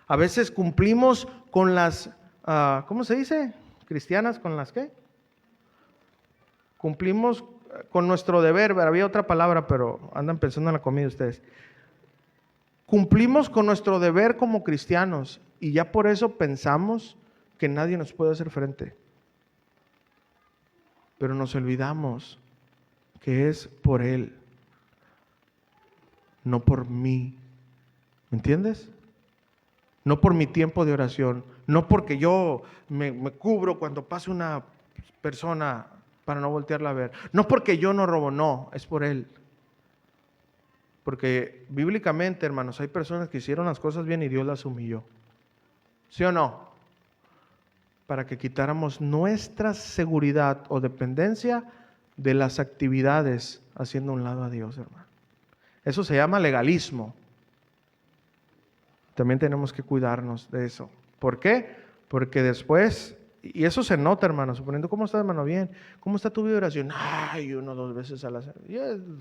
A veces cumplimos con las, ¿cómo se dice? Cristianas, ¿con las qué? Cumplimos con nuestro deber. Había otra palabra, pero andan pensando en la comida ustedes. Cumplimos con nuestro deber como cristianos y ya por eso pensamos que nadie nos puede hacer frente. Pero nos olvidamos que es por Él, no por mí. ¿Me entiendes? No por mi tiempo de oración, no porque yo me cubro cuando pase una persona para no voltearla a ver, no porque yo no robo, no, es por Él. Porque bíblicamente, hermanos, hay personas que hicieron las cosas bien y Dios las humilló. ¿Sí o no? Para que quitáramos nuestra seguridad o dependencia de las actividades haciendo a un lado a Dios, hermano. Eso se llama legalismo. También tenemos que cuidarnos de eso. ¿Por qué? Porque después, y eso se nota, hermano, suponiendo, ¿cómo está, hermano? Bien. ¿Cómo está tu vida de oración? Ay, 1 o 2 veces a la semana.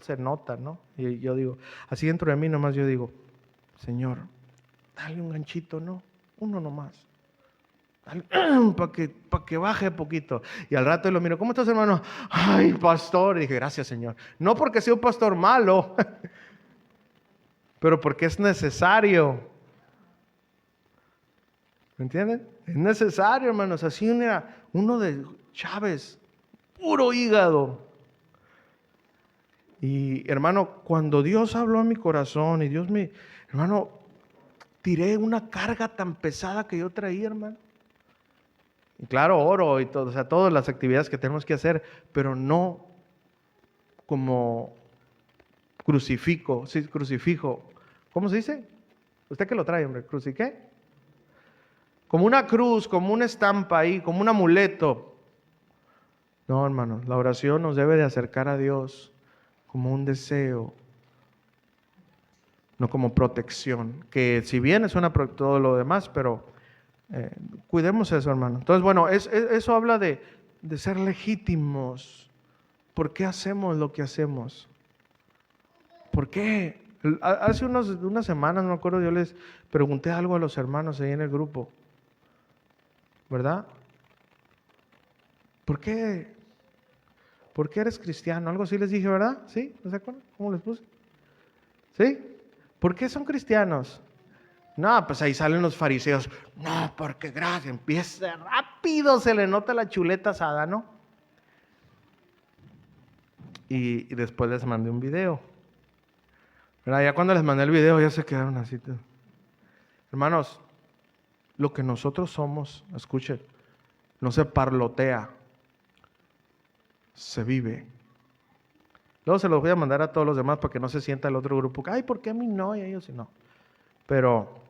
Se nota, ¿no? Y yo digo, así dentro de mí nomás yo digo, Señor, dale un ganchito, ¿no? Uno nomás. Para que baje poquito. Y al rato lo miro, ¿cómo estás, hermano? Ay, pastor. Y dije, gracias, Señor. No porque sea un pastor malo, pero porque es necesario. ¿Me entienden? Es necesario, hermanos. Así uno de Chávez, puro hígado. Y hermano, cuando Dios habló a mi corazón y hermano, tiré una carga tan pesada que yo traía, hermano. Y claro, oro y todo, o sea, todas las actividades que tenemos que hacer, pero no como crucifijo. ¿Cómo se dice? Usted que lo trae, hombre, ¿qué? Como una cruz, como una estampa ahí, como un amuleto. No, hermano, la oración nos debe de acercar a Dios como un deseo, no como protección, que si bien es todo lo demás, pero cuidemos eso, hermano. Entonces, bueno, eso habla de ser legítimos. ¿Por qué hacemos lo que hacemos? ¿Por qué? Hace unas semanas, no me acuerdo, yo les pregunté algo a los hermanos ahí en el grupo, ¿verdad? ¿Por qué? ¿Por qué eres cristiano? Algo así les dije, ¿verdad? ¿Sí? ¿No se acuerdan? ¿Cómo les puse? ¿Sí? ¿Por qué son cristianos? No, pues ahí salen los fariseos. No, porque gracias, empieza rápido, se le nota la chuleta asada, ¿no? Y después les mandé un video. ¿Verdad? Ya cuando les mandé el video ya se quedaron así. Hermanos, lo que nosotros somos, escuchen, no se parlotea, se vive. Luego se los voy a mandar a todos los demás para que no se sienta el otro grupo. Ay, ¿por qué a mí no y a ellos sí no? Pero,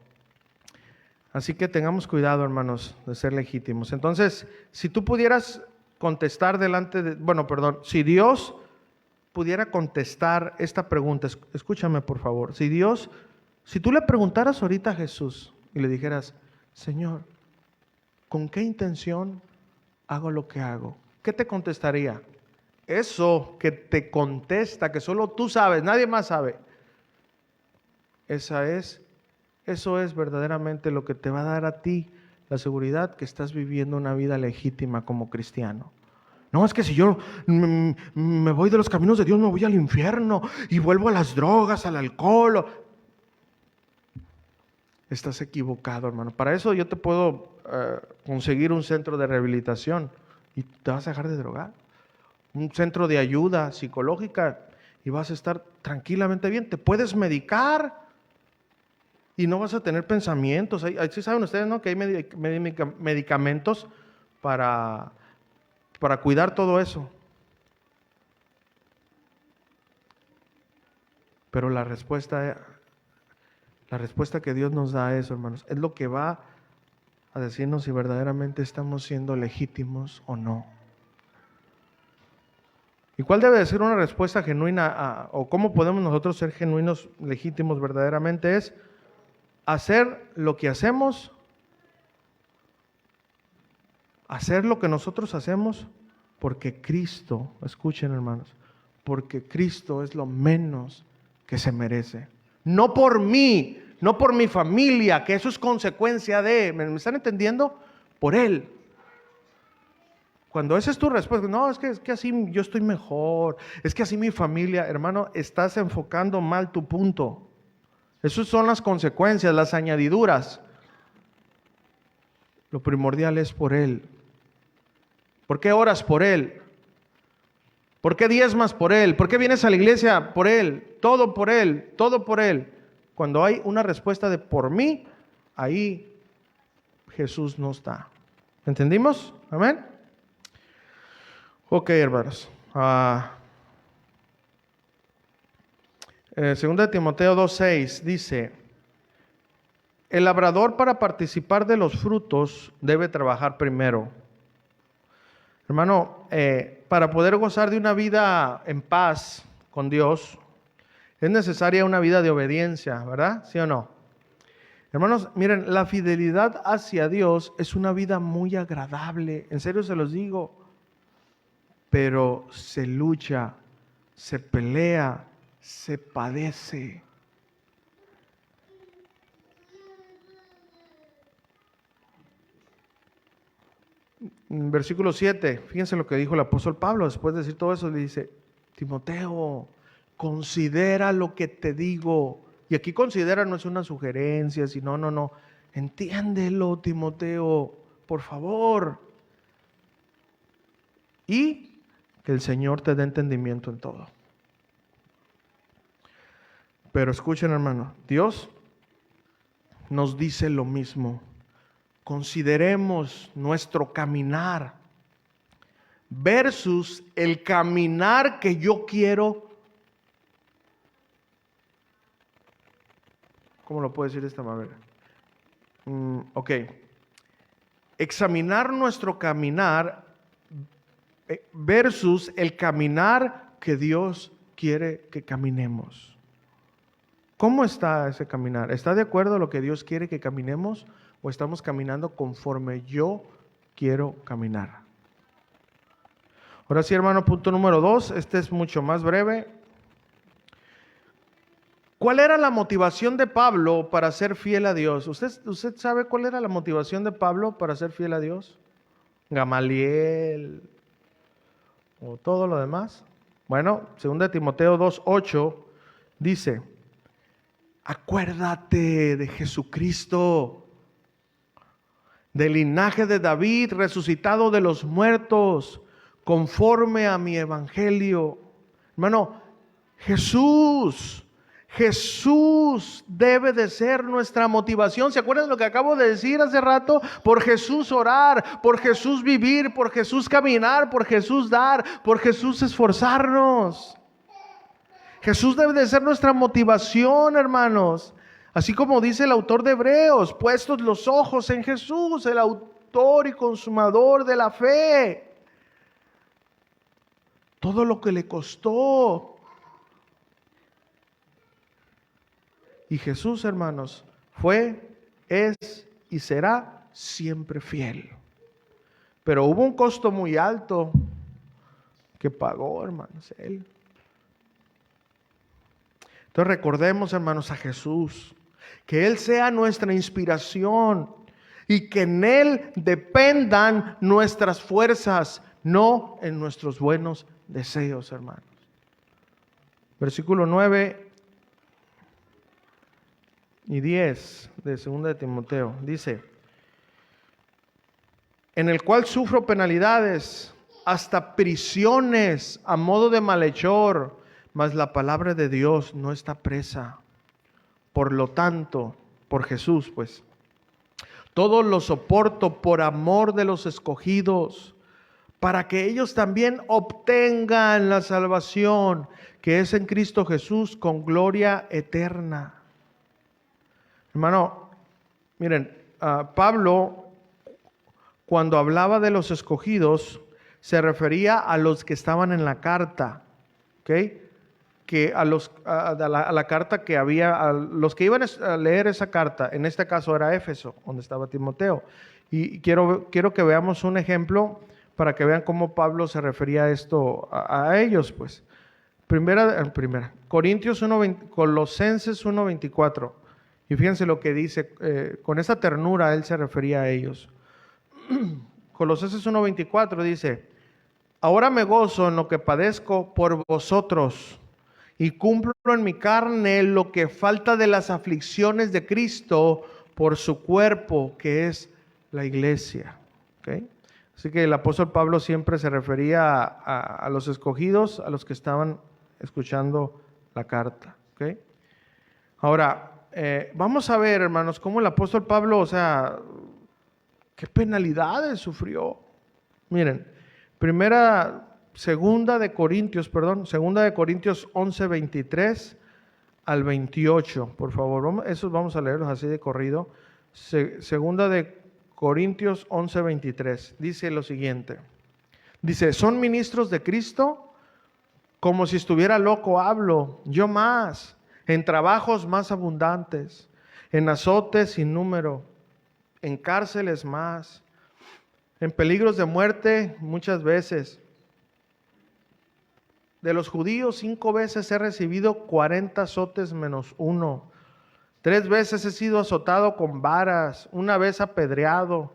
así que tengamos cuidado, hermanos, de ser legítimos. Entonces, si tú pudieras contestar si Dios pudiera contestar esta pregunta, escúchame por favor. Si tú le preguntaras ahorita a Jesús y le dijeras, Señor, ¿con qué intención hago lo que hago? ¿Qué te contestaría? Eso que te contesta, que solo tú sabes, nadie más sabe. Eso es verdaderamente lo que te va a dar a ti la seguridad que estás viviendo una vida legítima como cristiano. No, es que si yo me voy de los caminos de Dios, me voy al infierno y vuelvo a las drogas, al alcohol. Estás equivocado, hermano. Para eso yo te puedo conseguir un centro de rehabilitación y te vas a dejar de drogar. Un centro de ayuda psicológica y vas a estar tranquilamente bien. Te puedes medicar y no vas a tener pensamientos. Sí saben ustedes, ¿no? Que hay medicamentos para cuidar todo eso. Pero la respuesta que Dios nos da a eso, hermanos, es lo que va a decirnos si verdaderamente estamos siendo legítimos o no. ¿Y cuál debe de ser una respuesta genuina o cómo podemos nosotros ser genuinos, legítimos verdaderamente? Es hacer lo que hacemos, hacer lo que nosotros hacemos porque Cristo, escuchen hermanos, porque Cristo es lo menos que se merece. No por mí, no por mi familia, que eso es consecuencia de, ¿me están entendiendo? Por Él. Cuando esa es tu respuesta, no, es que así yo estoy mejor, es que así mi familia, hermano, estás enfocando mal tu punto. Esas son las consecuencias, las añadiduras. Lo primordial es por Él. ¿Por qué oras por Él? ¿Por qué diezmas por Él? ¿Por qué vienes a la iglesia por Él? Todo por Él, todo por Él. Cuando hay una respuesta de por mí, ahí Jesús no está. ¿Entendimos? Amén. Ok, hermanos. Segunda de Timoteo 2:6 dice, el labrador para participar de los frutos debe trabajar primero. Hermano, para poder gozar de una vida en paz con Dios, es necesaria una vida de obediencia, ¿verdad? ¿Sí o no? Hermanos, miren, la fidelidad hacia Dios es una vida muy agradable, en serio se los digo, pero se lucha, se pelea, se padece. En versículo 7, fíjense lo que dijo el apóstol Pablo, después de decir todo eso, le dice, Timoteo, considera lo que te digo. Y aquí considera no es una sugerencia, sino, no, entiéndelo, Timoteo, por favor. Y que el Señor te dé entendimiento en todo. Pero escuchen, hermano, Dios nos dice lo mismo. Consideremos nuestro caminar versus el caminar que yo quiero. ¿Cómo lo puedo decir de esta manera? Ok. Examinar nuestro caminar versus el caminar que Dios quiere que caminemos. ¿Cómo está ese caminar? ¿Está de acuerdo a lo que Dios quiere que caminemos o estamos caminando conforme yo quiero caminar? Ahora sí, hermano, punto número 2. Este es mucho más breve. ¿Cuál era la motivación de Pablo para ser fiel a Dios? ¿Usted sabe cuál era la motivación de Pablo para ser fiel a Dios? Gamaliel o todo lo demás. Bueno, 2 Timoteo 2:8 dice: acuérdate de Jesucristo, del linaje de David, resucitado de los muertos, conforme a mi evangelio. Hermano, Jesús debe de ser nuestra motivación. ¿Se acuerdan de lo que acabo de decir hace rato? Por Jesús orar, por Jesús vivir, por Jesús caminar, por Jesús dar, por Jesús esforzarnos. Jesús debe de ser nuestra motivación, hermanos. Así como dice el autor de Hebreos, puestos los ojos en Jesús, el autor y consumador de la fe. Todo lo que le costó. Y Jesús, hermanos, fue, es y será siempre fiel. Pero hubo un costo muy alto que pagó, hermanos, Él. Entonces recordemos, hermanos, a Jesús. Que Él sea nuestra inspiración y que en Él dependan nuestras fuerzas, no en nuestros buenos deseos, hermanos. Versículo 9 y 10 de 2 de Timoteo dice: en el cual sufro penalidades, hasta prisiones a modo de malhechor, mas la palabra de Dios no está presa. Por lo tanto, por Jesús, pues, todo lo soporto por amor de los escogidos, para que ellos también obtengan la salvación que es en Cristo Jesús con gloria eterna. Hermano, miren, Pablo, cuando hablaba de los escogidos, se refería a los que estaban en la carta, ¿ok? Que a la carta que había, a los que iban a leer esa carta, en este caso era Éfeso, donde estaba Timoteo. Y quiero que veamos un ejemplo para que vean cómo Pablo se refería a esto, a ellos, pues. Corintios 1:20, Colosenses 1:24. Y fíjense lo que dice, con esa ternura él se refería a ellos. Colosenses 1:24 dice: ahora me gozo en lo que padezco por vosotros, y cumplo en mi carne lo que falta de las aflicciones de Cristo por su cuerpo, que es la iglesia. ¿Okay? Así que el apóstol Pablo siempre se refería a los escogidos, a los que estaban escuchando la carta. ¿Okay? Ahora, vamos a ver, hermanos, cómo el apóstol Pablo, o sea, qué penalidades sufrió. Miren, Segunda de Corintios 11, 23 al 28, por favor. Esos vamos a leerlos así de corrido. Segunda de Corintios 11, 23. Dice lo siguiente. Dice: ¿son ministros de Cristo? Como si estuviera loco hablo, yo más, en trabajos más abundantes, en azotes sin número, en cárceles más, en peligros de muerte muchas veces. De los judíos 5 veces he recibido 40 azotes menos 1. 3 veces he sido azotado con varas, 1 vez apedreado.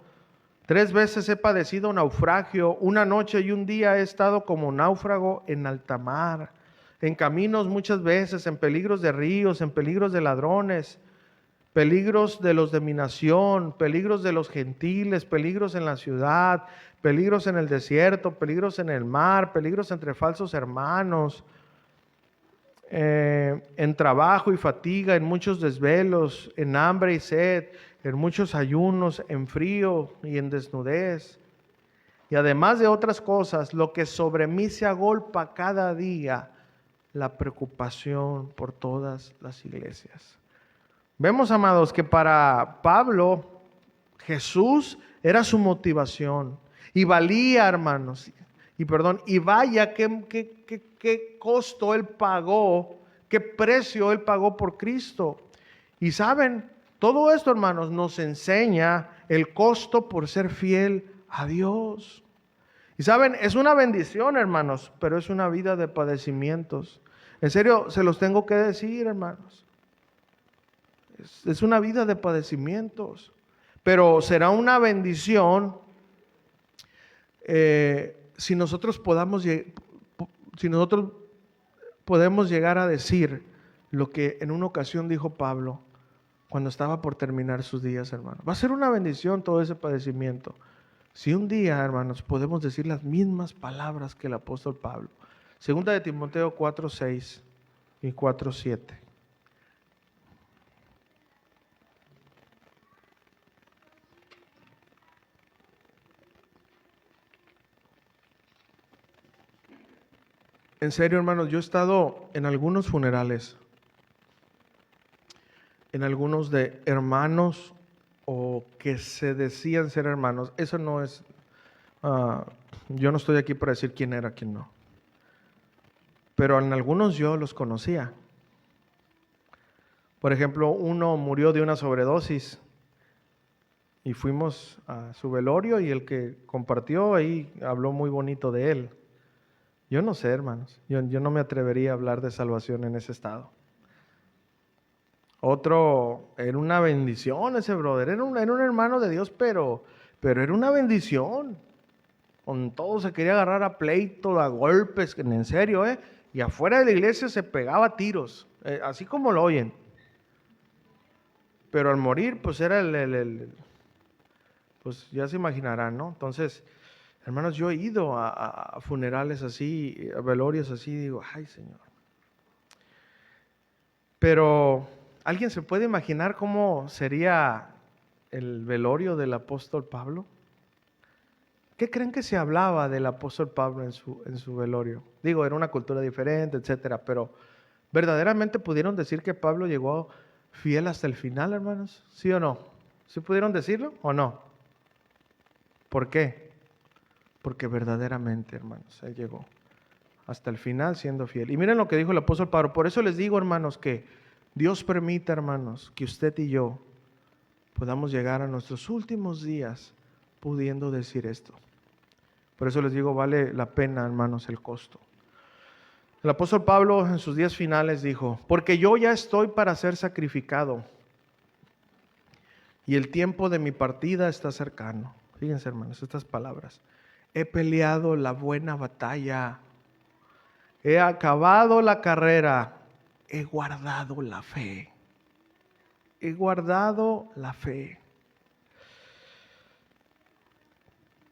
3 veces he padecido naufragio, 1 noche y 1 día he estado como náufrago en alta mar. En caminos muchas veces, en peligros de ríos, en peligros de ladrones, peligros de los de mi nación, peligros de los gentiles, peligros en la ciudad, peligros en el desierto, peligros en el mar, peligros entre falsos hermanos, en trabajo y fatiga, en muchos desvelos, en hambre y sed, en muchos ayunos, en frío y en desnudez. Y además de otras cosas, lo que sobre mí se agolpa cada día, la preocupación por todas las iglesias. Vemos, amados, que para Pablo, Jesús era su motivación. Y valía, hermanos, y vaya qué costo Él pagó, qué precio Él pagó por Cristo. Y saben, todo esto, hermanos, nos enseña el costo por ser fiel a Dios. Y saben, es una bendición, hermanos, pero es una vida de padecimientos. En serio, se los tengo que decir, hermanos. Es una vida de padecimientos, pero será una bendición si nosotros podemos llegar a decir lo que en una ocasión dijo Pablo cuando estaba por terminar sus días, hermano. Va a ser una bendición todo ese padecimiento. Si un día, hermanos, podemos decir las mismas palabras que el apóstol Pablo. Segunda de Timoteo 4:6 y 4:7. En serio, hermanos, yo he estado en algunos funerales, en algunos de hermanos o que se decían ser hermanos. Eso no es, yo no estoy aquí para decir quién era, quién no. Pero en algunos yo los conocía. Por ejemplo, uno murió de una sobredosis y fuimos a su velorio y el que compartió ahí habló muy bonito de él. Yo no sé, hermanos, yo no me atrevería a hablar de salvación en ese estado. Otro, era una bendición ese brother, era un hermano de Dios, pero era una bendición. Con todo se quería agarrar a pleito, a golpes, en serio, y afuera de la iglesia se pegaba a tiros, así como lo oyen. Pero al morir, pues era pues ya se imaginarán, ¿no? Entonces, hermanos, yo he ido a funerales así, a velorios así, y digo, ay, Señor. Pero, ¿alguien se puede imaginar cómo sería el velorio del apóstol Pablo? ¿Qué creen que se hablaba del apóstol Pablo en su velorio? Digo, era una cultura diferente, etcétera, pero ¿verdaderamente pudieron decir que Pablo llegó fiel hasta el final, hermanos? ¿Sí o no? ¿Sí pudieron decirlo o no? ¿Por qué? Porque verdaderamente, hermanos, Él llegó hasta el final siendo fiel. Y miren lo que dijo el apóstol Pablo. Por eso les digo, hermanos, que Dios permita, hermanos, que usted y yo podamos llegar a nuestros últimos días pudiendo decir esto. Por eso les digo, vale la pena, hermanos, el costo. El apóstol Pablo en sus días finales dijo, porque yo ya estoy para ser sacrificado y el tiempo de mi partida está cercano. Fíjense, hermanos, estas palabras. He peleado la buena batalla, he acabado la carrera, he guardado la fe. He guardado la fe.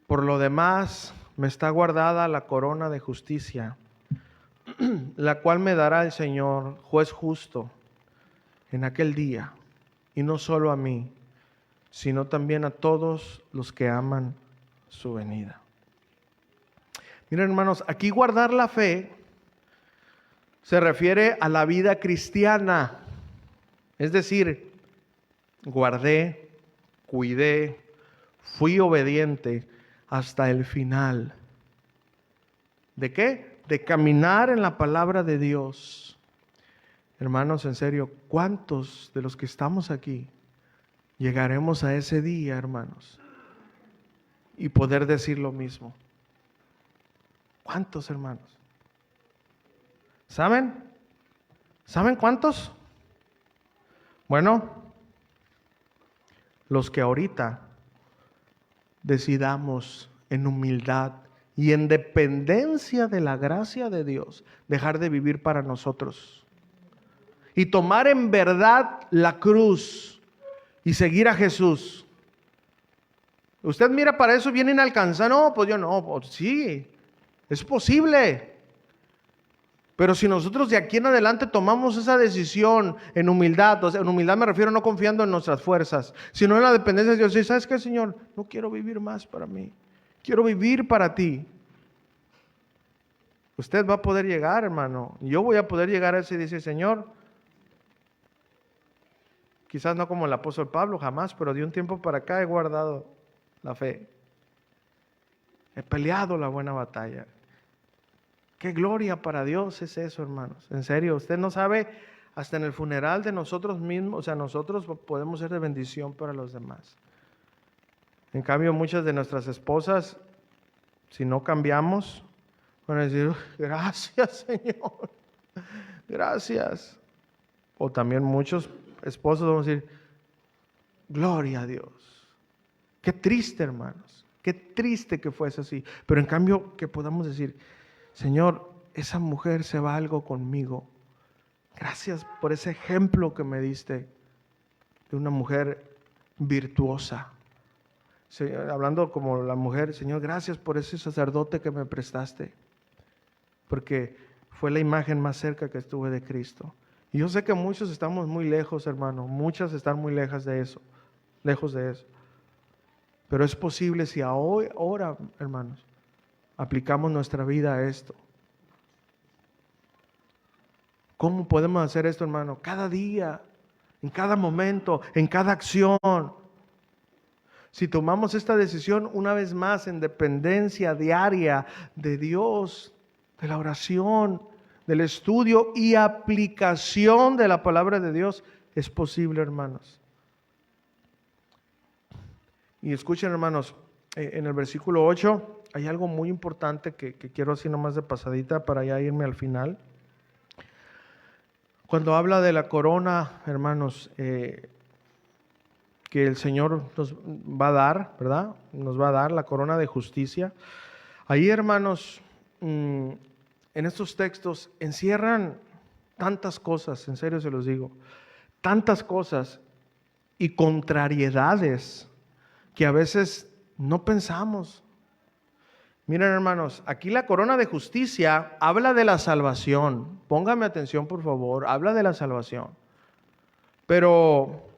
Por lo demás, me está guardada la corona de justicia, la cual me dará el Señor, juez justo, en aquel día, y no solo a mí, sino también a todos los que aman su venida. Miren, hermanos, aquí guardar la fe se refiere a la vida cristiana. Es decir, guardé, cuidé, fui obediente hasta el final. ¿De qué? De caminar en la palabra de Dios. Hermanos, en serio, ¿cuántos de los que estamos aquí llegaremos a ese día, hermanos, y poder decir lo mismo? ¿Cuántos, hermanos? ¿Saben? ¿Saben cuántos? Bueno, los que ahorita decidamos en humildad y en dependencia de la gracia de Dios dejar de vivir para nosotros y tomar en verdad la cruz y seguir a Jesús. Usted mira, para eso viene inalcanzable. No, pues yo no, pues sí, es posible. Pero si nosotros de aquí en adelante tomamos esa decisión en humildad, o sea, en humildad me refiero no confiando en nuestras fuerzas, sino en la dependencia de Dios. Y ¿sabes qué, Señor? No quiero vivir más para mí. Quiero vivir para ti. Usted va a poder llegar, hermano. Yo voy a poder llegar a ese y dice, Señor, quizás no como el apóstol Pablo, jamás, pero de un tiempo para acá he guardado la fe. He peleado la buena batalla. Qué gloria para Dios es eso, hermanos. En serio, usted no sabe, hasta en el funeral de nosotros mismos, o sea, nosotros podemos ser de bendición para los demás. En cambio, muchas de nuestras esposas, si no cambiamos, van a decir, gracias, Señor, gracias. O también muchos esposos van a decir, gloria a Dios. Qué triste, hermanos, qué triste que fuese así. Pero en cambio, que podamos decir, Señor, esa mujer se va algo conmigo. Gracias por ese ejemplo que me diste de una mujer virtuosa. Señor, hablando como la mujer, Señor, gracias por ese sacerdote que me prestaste, porque fue la imagen más cerca que estuve de Cristo. Y yo sé que muchos estamos muy lejos, hermano, muchas están muy lejos de eso. Pero es posible si ahora, hermanos, aplicamos nuestra vida a esto. ¿Cómo podemos hacer esto, hermano? Cada día, en cada momento, en cada acción. Si tomamos esta decisión una vez más en dependencia diaria de Dios, de la oración, del estudio y aplicación de la palabra de Dios, es posible, hermanos. Y escuchen, hermanos, en el versículo 8 hay algo muy importante que quiero así nomás de pasadita para ya irme al final. Cuando habla de la corona, hermanos, que el Señor nos va a dar, ¿verdad? Nos va a dar la corona de justicia. Ahí, hermanos, en estos textos encierran tantas cosas, en serio se los digo, tantas cosas y contrariedades que a veces no pensamos. Miren, hermanos, aquí la corona de justicia habla de la salvación. Póngame atención, por favor, habla de la salvación. Pero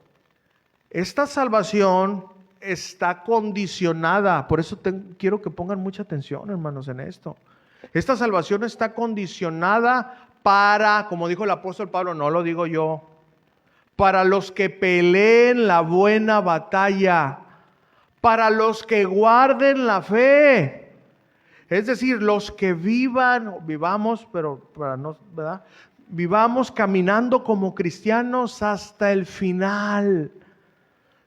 esta salvación está condicionada, por eso quiero que pongan mucha atención, hermanos, en esto. Esta salvación está condicionada para, como dijo el apóstol Pablo, no lo digo yo, para los que peleen la buena batalla, para los que guarden la fe. Es decir, los que vivamos, pero para no, ¿verdad? Vivamos caminando como cristianos hasta el final.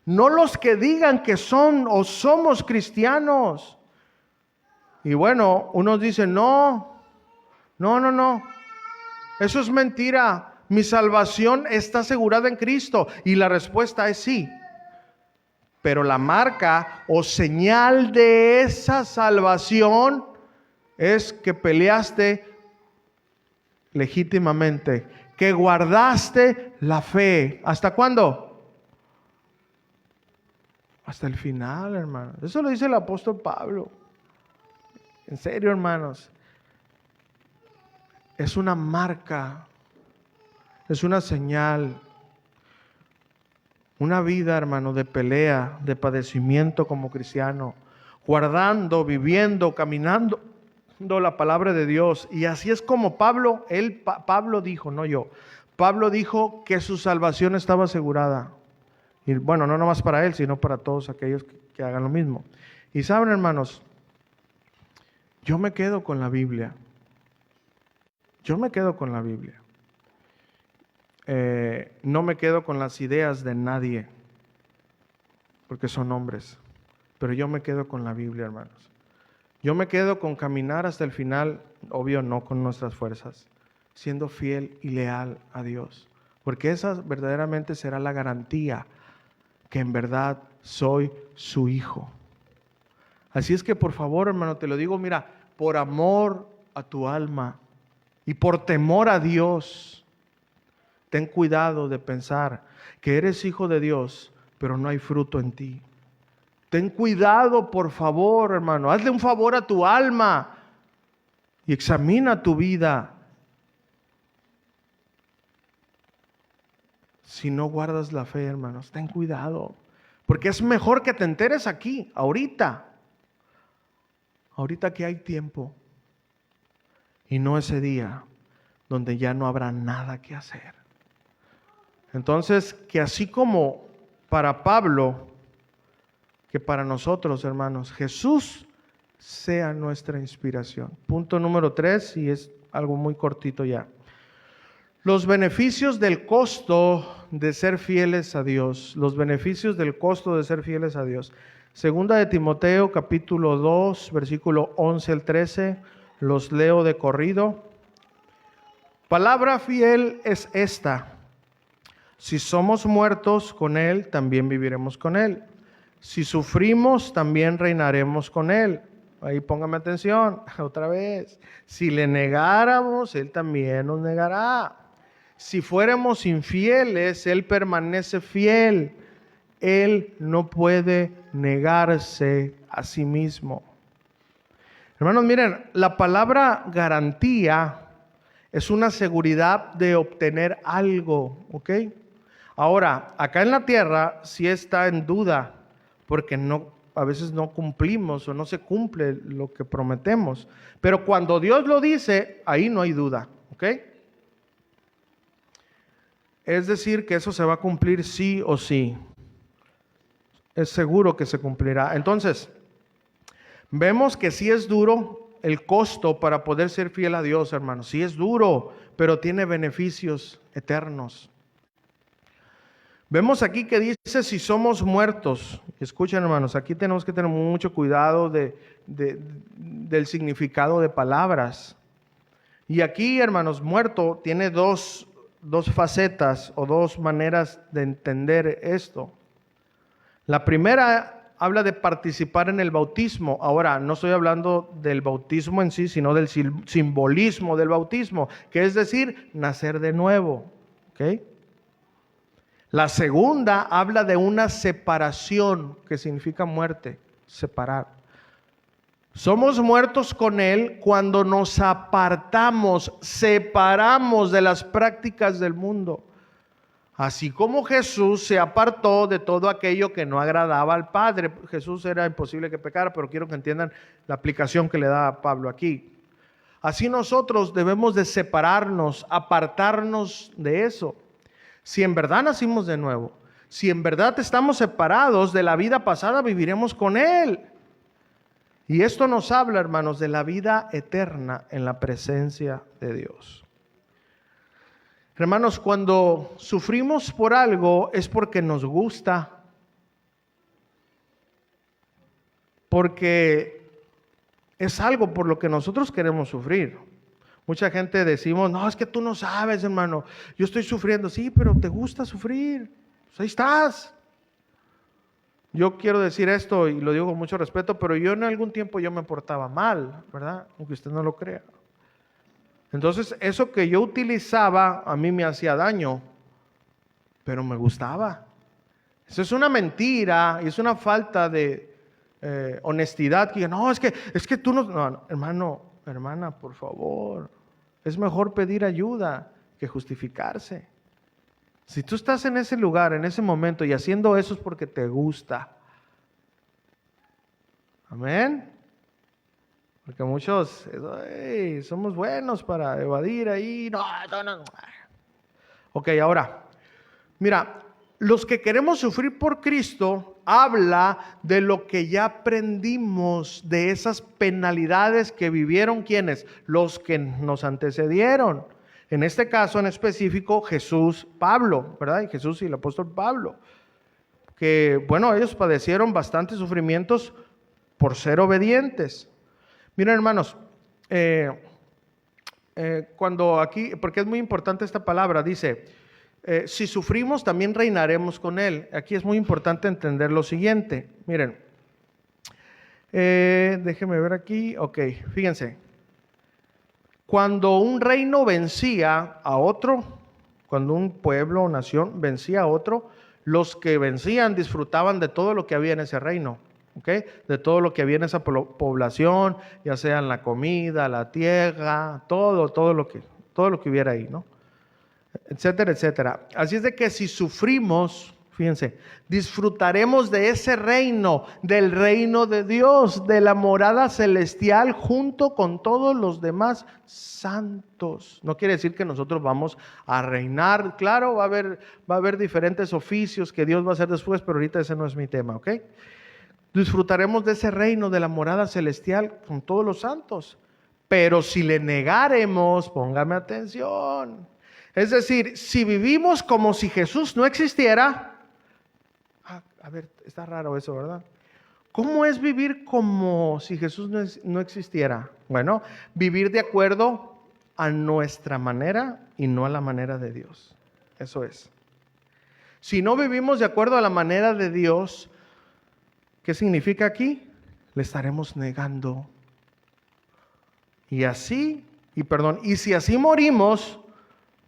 No los que digan que son o somos cristianos. Y bueno, unos dicen, no. Eso es mentira. Mi salvación está asegurada en Cristo. Y la respuesta es sí. Pero la marca o señal de esa salvación es que peleaste legítimamente, que guardaste la fe. ¿Hasta cuándo? Hasta el final, hermano. Eso lo dice el apóstol Pablo. En serio, hermanos. Es una marca, es una señal. Una vida, hermano, de pelea, de padecimiento como cristiano, guardando, viviendo, caminando la palabra de Dios. Y así es como Pablo dijo, no yo, Pablo dijo que su salvación estaba asegurada. Y bueno, no nomás para él, sino para todos aquellos que hagan lo mismo. Y saben, hermanos, yo me quedo con la Biblia. Yo me quedo con la Biblia. No me quedo con las ideas de nadie, porque son hombres, pero yo me quedo con la Biblia, hermanos. Yo me quedo con caminar hasta el final, obvio no con nuestras fuerzas, siendo fiel y leal a Dios, porque esa verdaderamente será la garantía que en verdad soy su hijo. Así es que por favor, hermano, te lo digo, mira, por amor a tu alma y por temor a Dios, ten cuidado de pensar que eres hijo de Dios, pero no hay fruto en ti. Ten cuidado, por favor, hermano. Hazle un favor a tu alma y examina tu vida. si no guardas la fe, hermanos. Ten cuidado, porque es mejor que te enteres aquí, ahorita que hay tiempo, y no ese día donde ya no habrá nada que hacer. Entonces, que así como para Pablo, que para nosotros, hermanos, Jesús sea nuestra inspiración. Punto número 3, y es algo muy cortito ya. Los beneficios del costo de ser fieles a Dios. Los beneficios del costo de ser fieles a Dios. Segunda de Timoteo, capítulo 2, versículo 11 al 13. Los leo de corrido. Palabra fiel es esta: si somos muertos con Él, también viviremos con Él. Si sufrimos, también reinaremos con Él. Ahí póngame atención, otra vez. Si le negáramos, Él también nos negará. Si fuéramos infieles, Él permanece fiel. Él no puede negarse a sí mismo. Hermanos, miren, la palabra garantía es una seguridad de obtener algo, ¿ok? Ahora, acá en la tierra sí está en duda, porque a veces no cumplimos o no se cumple lo que prometemos. Pero cuando Dios lo dice, ahí no hay duda, ¿ok? Es decir, que eso se va a cumplir sí o sí. Es seguro que se cumplirá. Entonces, vemos que sí es duro el costo para poder ser fiel a Dios, hermanos. Sí es duro, pero tiene beneficios eternos. Vemos aquí que dice si somos muertos. Escuchen, hermanos, aquí tenemos que tener mucho cuidado del significado de palabras. Y aquí, hermanos, muerto tiene dos facetas o dos maneras de entender esto. La primera habla de participar en el bautismo. Ahora, no estoy hablando del bautismo en sí, sino del simbolismo del bautismo, que es decir, nacer de nuevo. ¿Ok? La segunda habla de una separación, que significa muerte, separar. Somos muertos con Él cuando nos apartamos, separamos de las prácticas del mundo. Así como Jesús se apartó de todo aquello que no agradaba al Padre. Jesús era imposible que pecara, pero quiero que entiendan la aplicación que le da a Pablo aquí. Así nosotros debemos de separarnos, apartarnos de eso. Si en verdad nacimos de nuevo, si en verdad estamos separados de la vida pasada, viviremos con Él. Y esto nos habla, hermanos, de la vida eterna en la presencia de Dios. Hermanos, cuando sufrimos por algo es porque nos gusta, porque es algo por lo que nosotros queremos sufrir. Mucha gente decimos, no, es que tú no sabes, hermano, yo estoy sufriendo. Sí, pero te gusta sufrir, pues ahí estás. Yo quiero decir esto y lo digo con mucho respeto, pero yo en algún tiempo yo me portaba mal, ¿verdad? Aunque usted no lo crea. Entonces, eso que yo utilizaba a mí me hacía daño, pero me gustaba. Eso es una mentira y es una falta de honestidad. Que no, es que tú no, hermano, hermana, por favor. Es mejor pedir ayuda que justificarse. Si tú estás en ese lugar, en ese momento y haciendo eso es porque te gusta. Amén. Porque muchos somos buenos para evadir ahí. No. Ok, ahora, mira, los que queremos sufrir por Cristo habla de lo que ya aprendimos, de esas penalidades que vivieron ¿quiénes? Los que nos antecedieron. En este caso en específico Jesús, Pablo, ¿verdad? Y Jesús y el apóstol Pablo. Que bueno, ellos padecieron bastantes sufrimientos por ser obedientes. Miren, hermanos, cuando aquí, porque es muy importante esta palabra, dice, si sufrimos también reinaremos con Él. Aquí es muy importante entender lo siguiente. Miren, déjenme ver aquí, ok, fíjense. Cuando un reino vencía a otro, cuando un pueblo o nación vencía a otro, los que vencían disfrutaban de todo lo que había en ese reino. ¿Okay? De todo lo que había en esa población, ya sean la comida, la tierra, todo lo que hubiera ahí, ¿no? etcétera, etcétera. Así es de que si sufrimos, fíjense, disfrutaremos de ese reino, del reino de Dios, de la morada celestial junto con todos los demás santos. No quiere decir que nosotros vamos a reinar. Claro, va a haber diferentes oficios que Dios va a hacer después, pero ahorita ese no es mi tema, ¿ok? Disfrutaremos de ese reino, de la morada celestial con todos los santos. Pero si le negaremos, póngame atención. Es decir, si vivimos como si Jesús no existiera, a ver, está raro eso, ¿verdad? ¿Cómo es vivir como si Jesús no existiera? Bueno, vivir de acuerdo a nuestra manera y no a la manera de Dios. Eso es. Si no vivimos de acuerdo a la manera de Dios, ¿qué significa aquí? Le estaremos negando. Y si así morimos,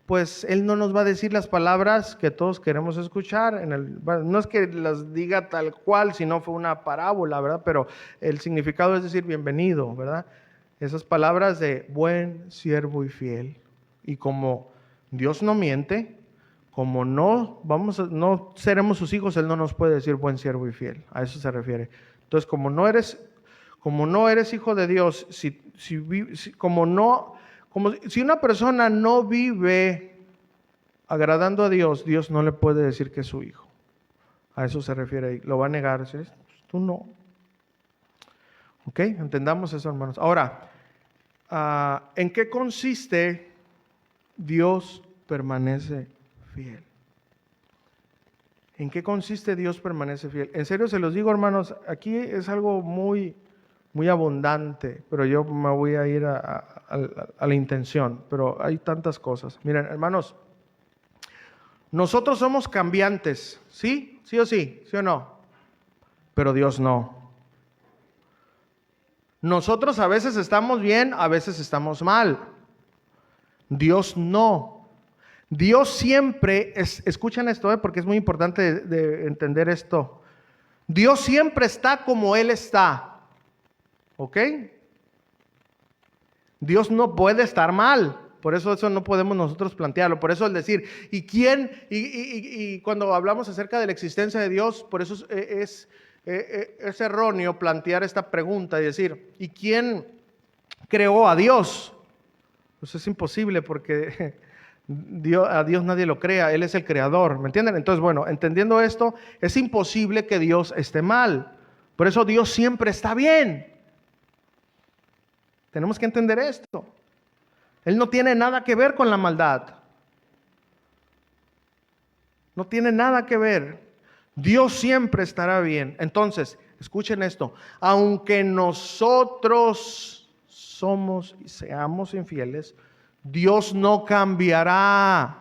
pues Él no nos va a decir las palabras que todos queremos escuchar. No es que las diga tal cual, sino fue una parábola, ¿verdad? Pero el significado es decir, bienvenido, ¿verdad? Esas palabras de buen siervo y fiel. Y como Dios no miente, como no seremos sus hijos, Él no nos puede decir buen siervo y fiel. A eso se refiere. Entonces, como no eres hijo de Dios, si una persona no vive agradando a Dios, Dios no le puede decir que es su hijo. A eso se refiere ahí. Lo va a negar. ¿Sí? Tú no. ¿Ok? Entendamos eso, hermanos. Ahora, ¿en qué consiste Dios permanece fiel? ¿En qué consiste Dios permanece fiel? En serio se los digo, hermanos, aquí es algo muy abundante, pero yo me voy a ir a la intención, pero hay tantas cosas. Miren, hermanos, nosotros somos cambiantes, ¿sí? ¿Sí o sí? ¿Sí o no? Pero Dios no. Nosotros a veces estamos bien, a veces estamos mal. Dios no. Dios siempre, escuchen esto, porque es muy importante de entender esto. Dios siempre está como Él está. ¿Ok? Dios no puede estar mal. Por eso no podemos nosotros plantearlo. Por eso el decir, ¿y quién? Y cuando hablamos acerca de la existencia de Dios, por eso es erróneo plantear esta pregunta y decir, ¿y quién creó a Dios? Pues es imposible porque a Dios nadie lo crea, Él es el creador, ¿me entienden? Entonces, bueno, entendiendo esto, es imposible que Dios esté mal. Por eso Dios siempre está bien. Tenemos que entender esto. Él no tiene nada que ver con la maldad. No tiene nada que ver. Dios siempre estará bien. Entonces, escuchen esto. Aunque nosotros somos y seamos infieles, Dios no cambiará.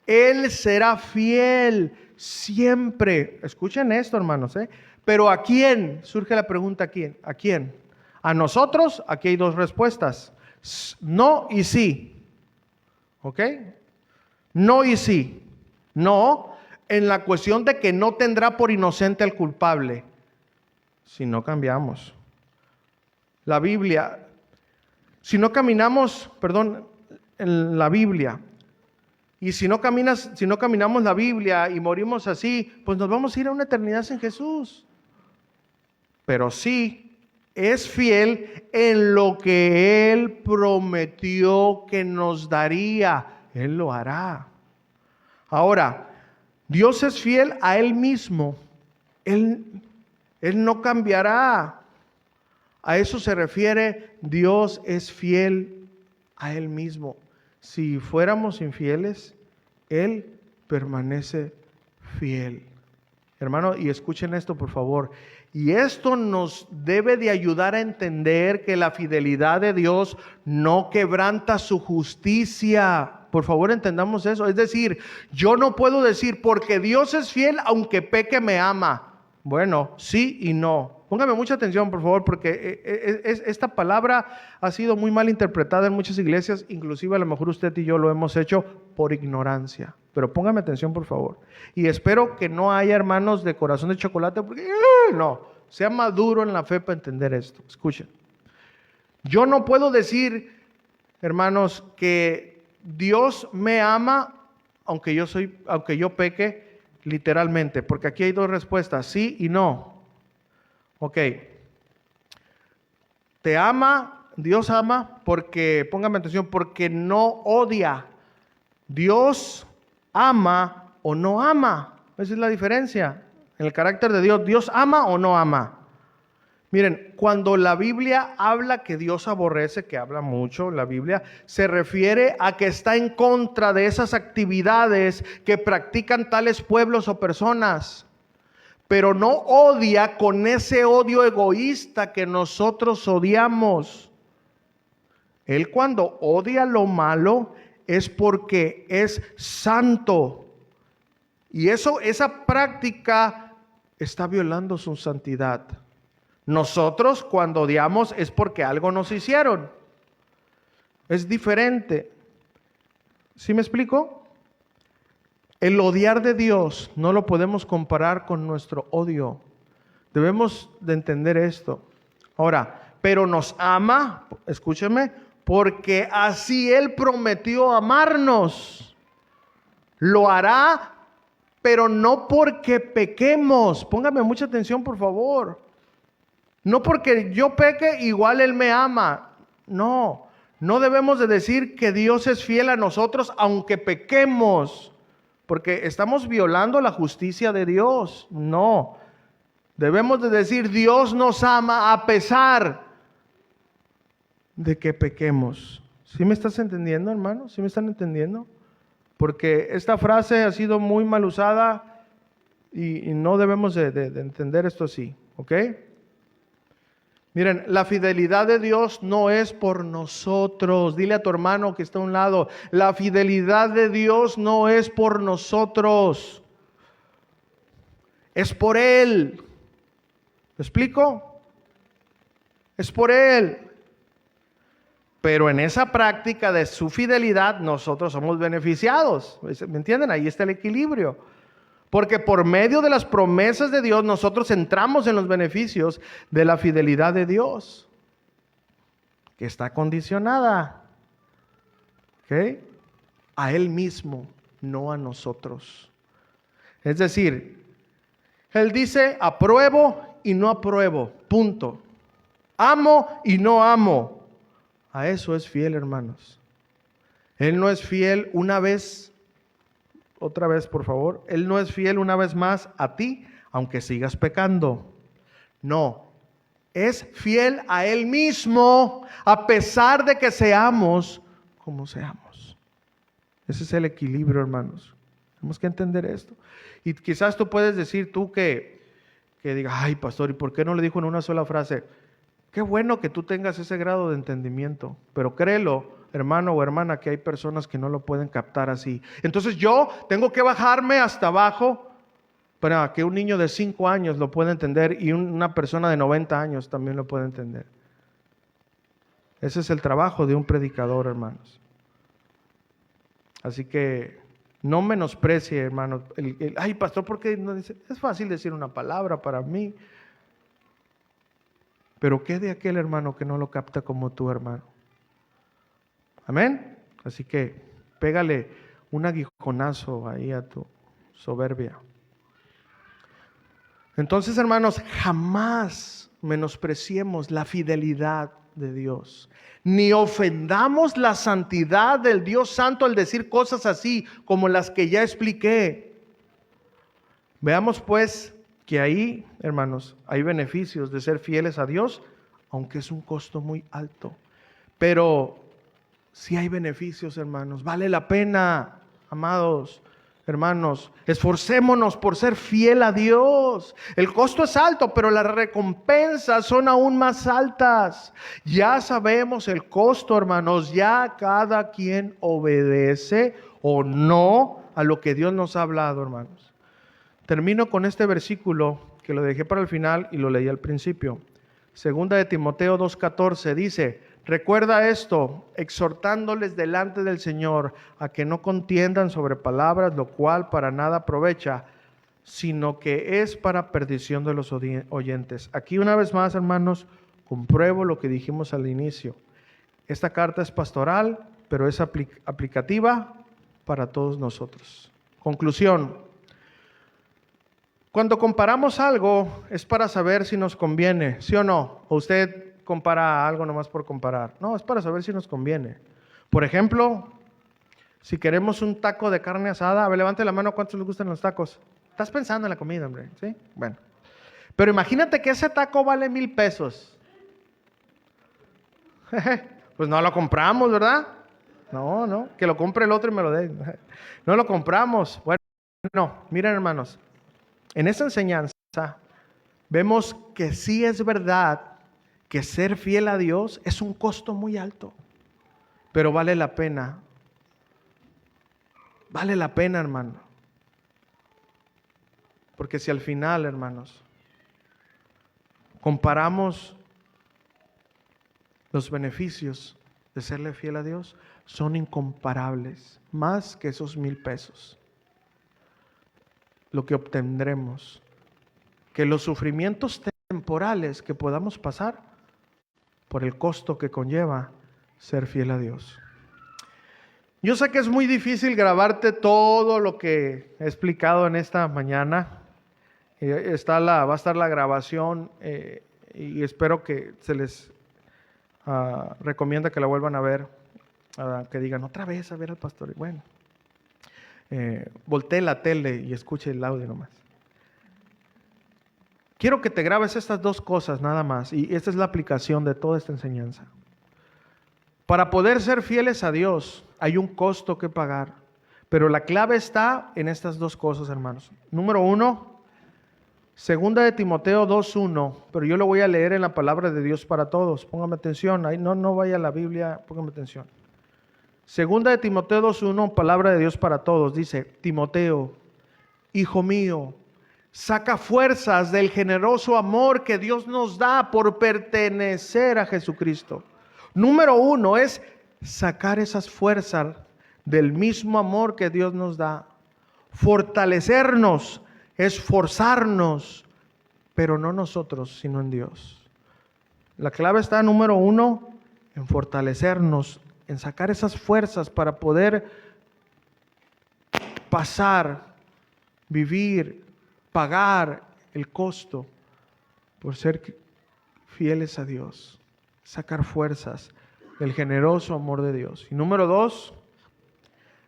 Él será fiel siempre. Escuchen esto, hermanos. Pero ¿a quién? Surge la pregunta, ¿a quién? ¿A quién? A nosotros, aquí hay dos respuestas. No y sí. ¿Ok? No y sí. No, en la cuestión de que no tendrá por inocente al culpable. Si no cambiamos. La Biblia, si no caminamos, en la Biblia, y si no caminamos la Biblia y morimos así, pues nos vamos a ir a una eternidad sin Jesús. Pero sí, es fiel en lo que Él prometió que nos daría. Él lo hará. Ahora, Dios es fiel a Él mismo. Él no cambiará. A eso se refiere, Dios es fiel a Él mismo. Si fuéramos infieles, Él permanece fiel. Hermano, y escuchen esto por favor. Y esto nos debe de ayudar a entender que la fidelidad de Dios no quebranta su justicia. Por favor, entendamos eso. Es decir, yo no puedo decir porque Dios es fiel aunque peque me ama. Bueno, sí y no. Póngame mucha atención, por favor, porque esta palabra ha sido muy mal interpretada en muchas iglesias. Inclusive a lo mejor usted y yo lo hemos hecho por ignorancia. Pero póngame atención, por favor. Y espero que no haya hermanos de corazón de chocolate, porque no, sea maduro en la fe para entender esto. Escuchen. Yo no puedo decir, hermanos, que Dios me ama aunque yo peque literalmente, porque aquí hay dos respuestas, sí y no. Ok. Te ama, Dios ama porque, póngame atención, porque no odia. Dios ama o no ama. Esa es la diferencia en el carácter de Dios. ¿Dios ama o no ama? Miren, cuando la Biblia habla que Dios aborrece, que habla mucho la Biblia, se refiere a que está en contra de esas actividades que practican tales pueblos o personas, pero no odia con ese odio egoísta que nosotros odiamos. Él cuando odia lo malo es porque es santo, y esa práctica está violando su santidad. Nosotros cuando odiamos es porque algo nos hicieron. Es diferente. ¿Sí me explico? El odiar de Dios no lo podemos comparar con nuestro odio. Debemos de entender esto. Ahora, pero nos ama, escúcheme, porque así Él prometió amarnos. Lo hará, pero no porque pequemos. Póngame mucha atención, por favor. No porque yo peque, igual Él me ama. No, no debemos de decir que Dios es fiel a nosotros aunque pequemos, porque estamos violando la justicia de Dios. No, debemos de decir Dios nos ama a pesar de que pequemos. ¿Sí me estás entendiendo, hermano? ¿Sí me están entendiendo? Porque esta frase ha sido muy mal usada y no debemos de entender esto así, ¿ok? Miren, la fidelidad de Dios no es por nosotros. Dile a tu hermano que está a un lado, la fidelidad de Dios no es por nosotros. Es por Él. ¿Me explico? Es por Él. Pero en esa práctica de su fidelidad nosotros somos beneficiados. ¿Me entienden? Ahí está el equilibrio. Porque por medio de las promesas de Dios nosotros entramos en los beneficios de la fidelidad de Dios, que está condicionada, ¿ok?, a Él mismo, no a nosotros. Es decir, Él dice apruebo y no apruebo, punto. Amo y no amo. A eso es fiel, hermanos. Él no es fiel una vez. Otra vez, por favor. Él no es fiel una vez más a ti, aunque sigas pecando. No, es fiel a Él mismo, a pesar de que seamos como seamos. Ese es el equilibrio, hermanos. Tenemos que entender esto. Y quizás tú puedes decir tú que digas, ay, pastor, ¿y por qué no le dijo en una sola frase? Qué bueno que tú tengas ese grado de entendimiento, pero créelo, hermano o hermana, que hay personas que no lo pueden captar así. Entonces yo tengo que bajarme hasta abajo para que un niño de 5 años lo pueda entender y una persona de 90 años también lo pueda entender. Ese es el trabajo de un predicador, hermanos. Así que no menosprecie, hermano. Ay, pastor, ¿por qué no dice? Es fácil decir una palabra para mí. Pero ¿qué de aquel hermano que no lo capta como tu hermano? Amén. Así que pégale un aguijonazo ahí a tu soberbia. Entonces, hermanos, jamás menospreciemos la fidelidad de Dios, ni ofendamos la santidad del Dios Santo al decir cosas así como las que ya expliqué. Veamos pues que ahí, hermanos, hay beneficios de ser fieles a Dios, aunque es un costo muy alto. Pero sí hay beneficios, hermanos. Vale la pena, amados hermanos. Esforcémonos por ser fiel a Dios. El costo es alto, pero las recompensas son aún más altas. Ya sabemos el costo, hermanos. Ya cada quien obedece o no a lo que Dios nos ha hablado, hermanos. Termino con este versículo que lo dejé para el final y lo leí al principio. Segunda de Timoteo 2:14 dice: recuerda esto, exhortándoles delante del Señor a que no contiendan sobre palabras, lo cual para nada aprovecha, sino que es para perdición de los oyentes. Aquí una vez más, hermanos, compruebo lo que dijimos al inicio. Esta carta es pastoral, pero es aplicativa para todos nosotros. Conclusión. Cuando comparamos algo es para saber si nos conviene, ¿sí o no? ¿O usted compara algo nomás por comparar? No, es para saber si nos conviene. Por ejemplo, si queremos un taco de carne asada, a ver, levante la mano, ¿cuántos les gustan los tacos? Estás pensando en la comida, hombre, ¿sí? Bueno. Pero imagínate que ese taco vale 1,000 pesos. Pues no lo compramos, ¿verdad? No, que lo compre el otro y me lo dé. No lo compramos. Bueno, miren, hermanos, en esa enseñanza vemos que sí es verdad que ser fiel a Dios es un costo muy alto, pero vale la pena. Vale la pena, hermano. Porque si al final, hermanos, comparamos los beneficios de serle fiel a Dios, son incomparables, más que esos 1,000 pesos. Lo que obtendremos, que los sufrimientos temporales que podamos pasar por el costo que conlleva ser fiel a Dios. Yo sé que es muy difícil grabarte todo lo que he explicado en esta mañana. Va a estar la grabación y espero que se les recomienda que la vuelvan a ver, que digan otra vez a ver al pastor. Bueno, voltee la tele y escuche el audio nomás. Quiero que te grabes estas dos cosas nada más, y esta es la aplicación de toda esta enseñanza. Para poder ser fieles a Dios hay un costo que pagar, pero la clave está en estas dos cosas, hermanos. Número 1, Segunda de Timoteo 2:1, pero yo lo voy a leer en la palabra de Dios para todos. Póngame atención, ahí no vaya a la Biblia, póngame atención. Segunda de Timoteo 2:1, palabra de Dios para todos. Dice: Timoteo, hijo mío, saca fuerzas del generoso amor que Dios nos da por pertenecer a Jesucristo. Número 1 es sacar esas fuerzas del mismo amor que Dios nos da. Fortalecernos, esforzarnos, pero no nosotros, sino en Dios. La clave está, número 1, en fortalecernos, en sacar esas fuerzas para poder pasar, vivir, pagar el costo por ser fieles a Dios. Sacar fuerzas del generoso amor de Dios. Y número 2,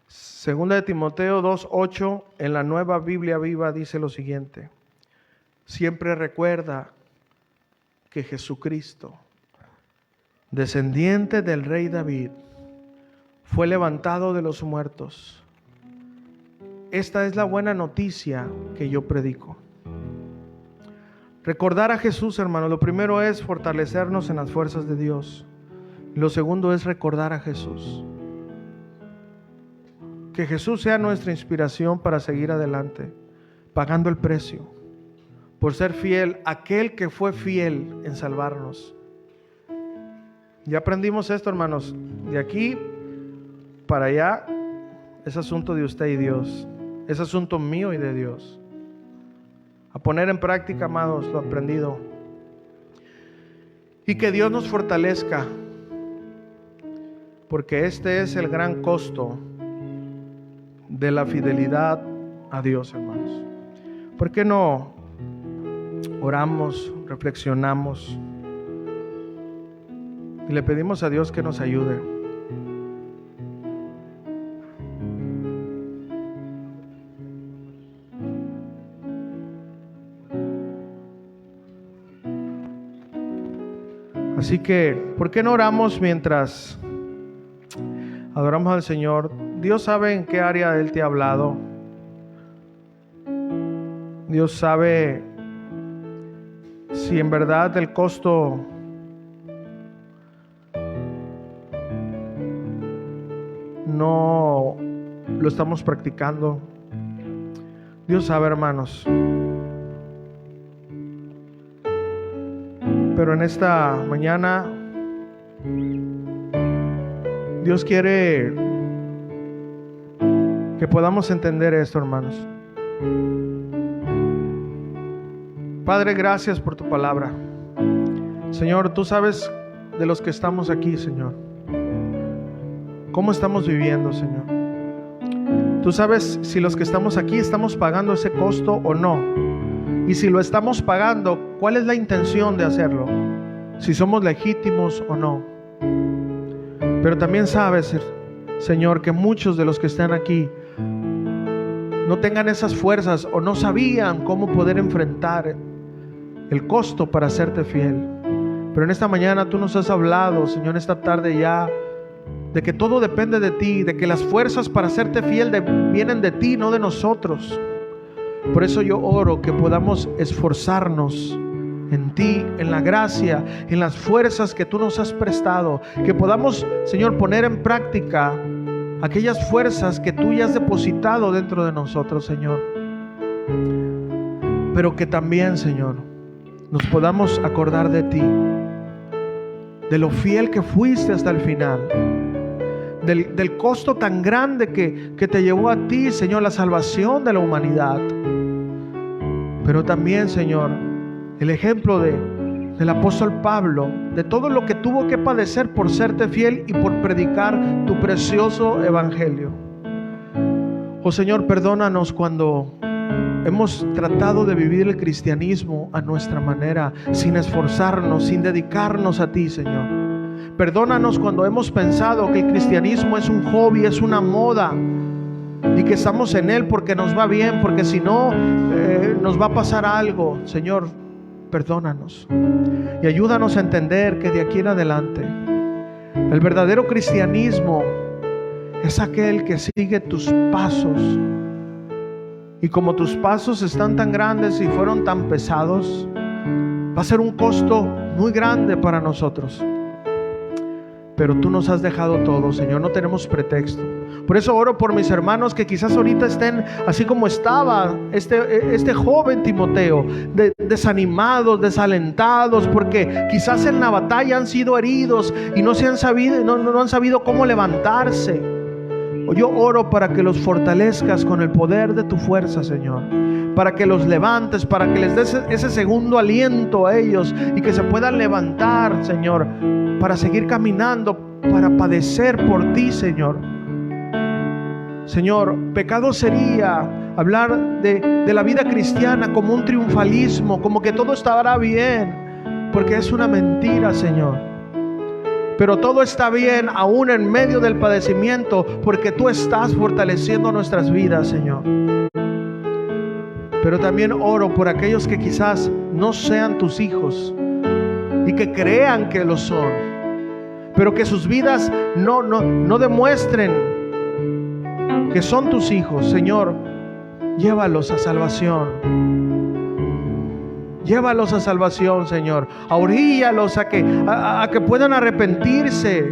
Segunda de Timoteo 2:8, en la Nueva Biblia Viva dice lo siguiente: siempre recuerda que Jesucristo, descendiente del rey David, fue levantado de los muertos. Esta es la buena noticia que yo predico. Recordar a Jesús, hermano, lo primero es fortalecernos en las fuerzas de Dios. Lo segundo es recordar a Jesús. Que Jesús sea nuestra inspiración para seguir adelante, pagando el precio, por ser fiel, aquel que fue fiel en salvarnos. Ya aprendimos esto, hermanos. De aquí para allá es asunto de usted y Dios. Es asunto mío y de Dios. A poner en práctica, amados, lo aprendido. Y que Dios nos fortalezca, porque este es el gran costo de la fidelidad a Dios, hermanos. ¿Por qué no oramos, reflexionamos y le pedimos a Dios que nos ayude? Así que, ¿por qué no oramos mientras adoramos al Señor? Dios sabe en qué área Él te ha hablado. Dios sabe si en verdad el costo no lo estamos practicando. Dios sabe, hermanos. Pero en esta mañana Dios quiere que podamos entender esto, hermanos. Padre, gracias por tu palabra. Señor, tú sabes de los que estamos aquí, Señor. ¿Cómo estamos viviendo, Señor? Tú sabes si los que estamos aquí estamos pagando ese costo o no. Y si lo estamos pagando, ¿cuál es la intención de hacerlo? Si somos legítimos o no. Pero también sabes, Señor, que muchos de los que están aquí no tengan esas fuerzas o no sabían cómo poder enfrentar el costo para serte fiel. Pero en esta mañana tú nos has hablado, Señor, esta tarde ya, de que todo depende de ti, de que las fuerzas para serte fiel vienen de ti, no de nosotros. Por eso yo oro que podamos esforzarnos en ti, en la gracia, en las fuerzas que tú nos has prestado, que podamos, Señor, poner en práctica aquellas fuerzas que tú ya has depositado dentro de nosotros, Señor. Pero que también, Señor, nos podamos acordar de ti, de lo fiel que fuiste hasta el final, del costo tan grande que te llevó a ti, Señor, la salvación de la humanidad. Pero también, Señor, el ejemplo del apóstol Pablo, de todo lo que tuvo que padecer por serte fiel y por predicar tu precioso evangelio. Oh Señor, perdónanos cuando hemos tratado de vivir el cristianismo a nuestra manera, sin esforzarnos, sin dedicarnos a ti, Señor. Perdónanos cuando hemos pensado que el cristianismo es un hobby, es una moda, y que estamos en él porque nos va bien, porque si no nos va a pasar algo. Señor, perdónanos y ayúdanos a entender que de aquí en adelante el verdadero cristianismo es aquel que sigue tus pasos. Y como tus pasos están tan grandes y fueron tan pesados, va a ser un costo muy grande para nosotros. Pero tú nos has dejado todo, Señor, no tenemos pretexto. Por eso oro por mis hermanos que quizás ahorita estén así como estaba este joven Timoteo, desanimados, desalentados, porque quizás en la batalla han sido heridos y no han sabido cómo levantarse. Yo oro para que los fortalezcas con el poder de tu fuerza, Señor, para que los levantes, para que les des ese segundo aliento a ellos y que se puedan levantar, Señor, para seguir caminando, para padecer por ti, Señor. Señor, pecado sería hablar de la vida cristiana como un triunfalismo, como que todo estará bien, porque es una mentira, Señor. Pero todo está bien aún en medio del padecimiento, porque tú estás fortaleciendo nuestras vidas, Señor. Pero también oro por aquellos que quizás no sean tus hijos y que crean que lo son, pero que sus vidas no demuestren que son tus hijos. Señor, llévalos a salvación. Llévalos a salvación, Señor. Ahoríllalos a que puedan arrepentirse.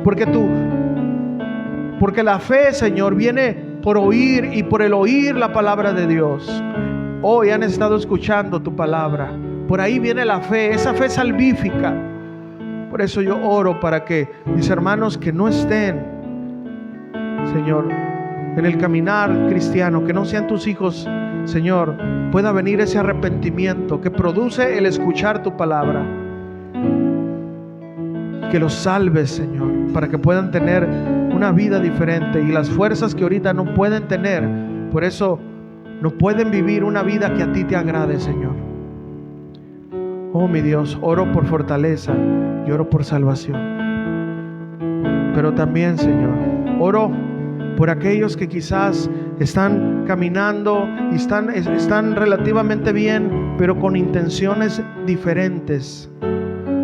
Porque la fe, Señor, viene por oír, y por el oír la palabra de Dios. Hoy han estado escuchando tu palabra. Por ahí viene la fe, esa fe salvífica. Por eso yo oro para que mis hermanos que no estén, Señor, en el caminar cristiano, que no sean tus hijos, Señor, pueda venir ese arrepentimiento que produce el escuchar tu palabra. Que los salves, Señor, para que puedan tener una vida diferente y las fuerzas que ahorita no pueden tener. Por eso no pueden vivir una vida que a ti te agrade, Señor. Oh, mi Dios, oro por fortaleza y oro por salvación. Pero también, Señor, oro por aquellos que quizás están caminando y están relativamente bien, pero con intenciones diferentes.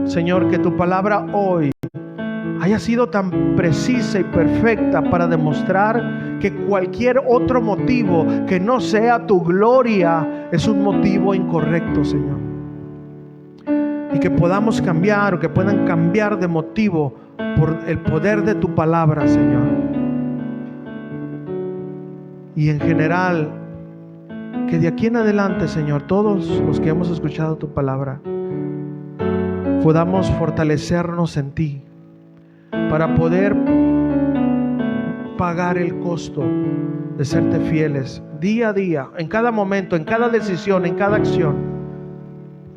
Señor, que tu palabra hoy haya sido tan precisa y perfecta para demostrar que cualquier otro motivo que no sea tu gloria es un motivo incorrecto, Señor. Y que podamos cambiar, o que puedan cambiar de motivo por el poder de tu palabra, Señor. Y en general, que de aquí en adelante, Señor, todos los que hemos escuchado tu palabra, podamos fortalecernos en ti para poder pagar el costo de serte fieles día a día, en cada momento, en cada decisión, en cada acción.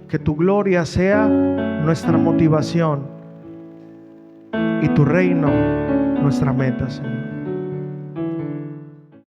Que tu gloria sea nuestra motivación y tu reino nuestra meta, Señor.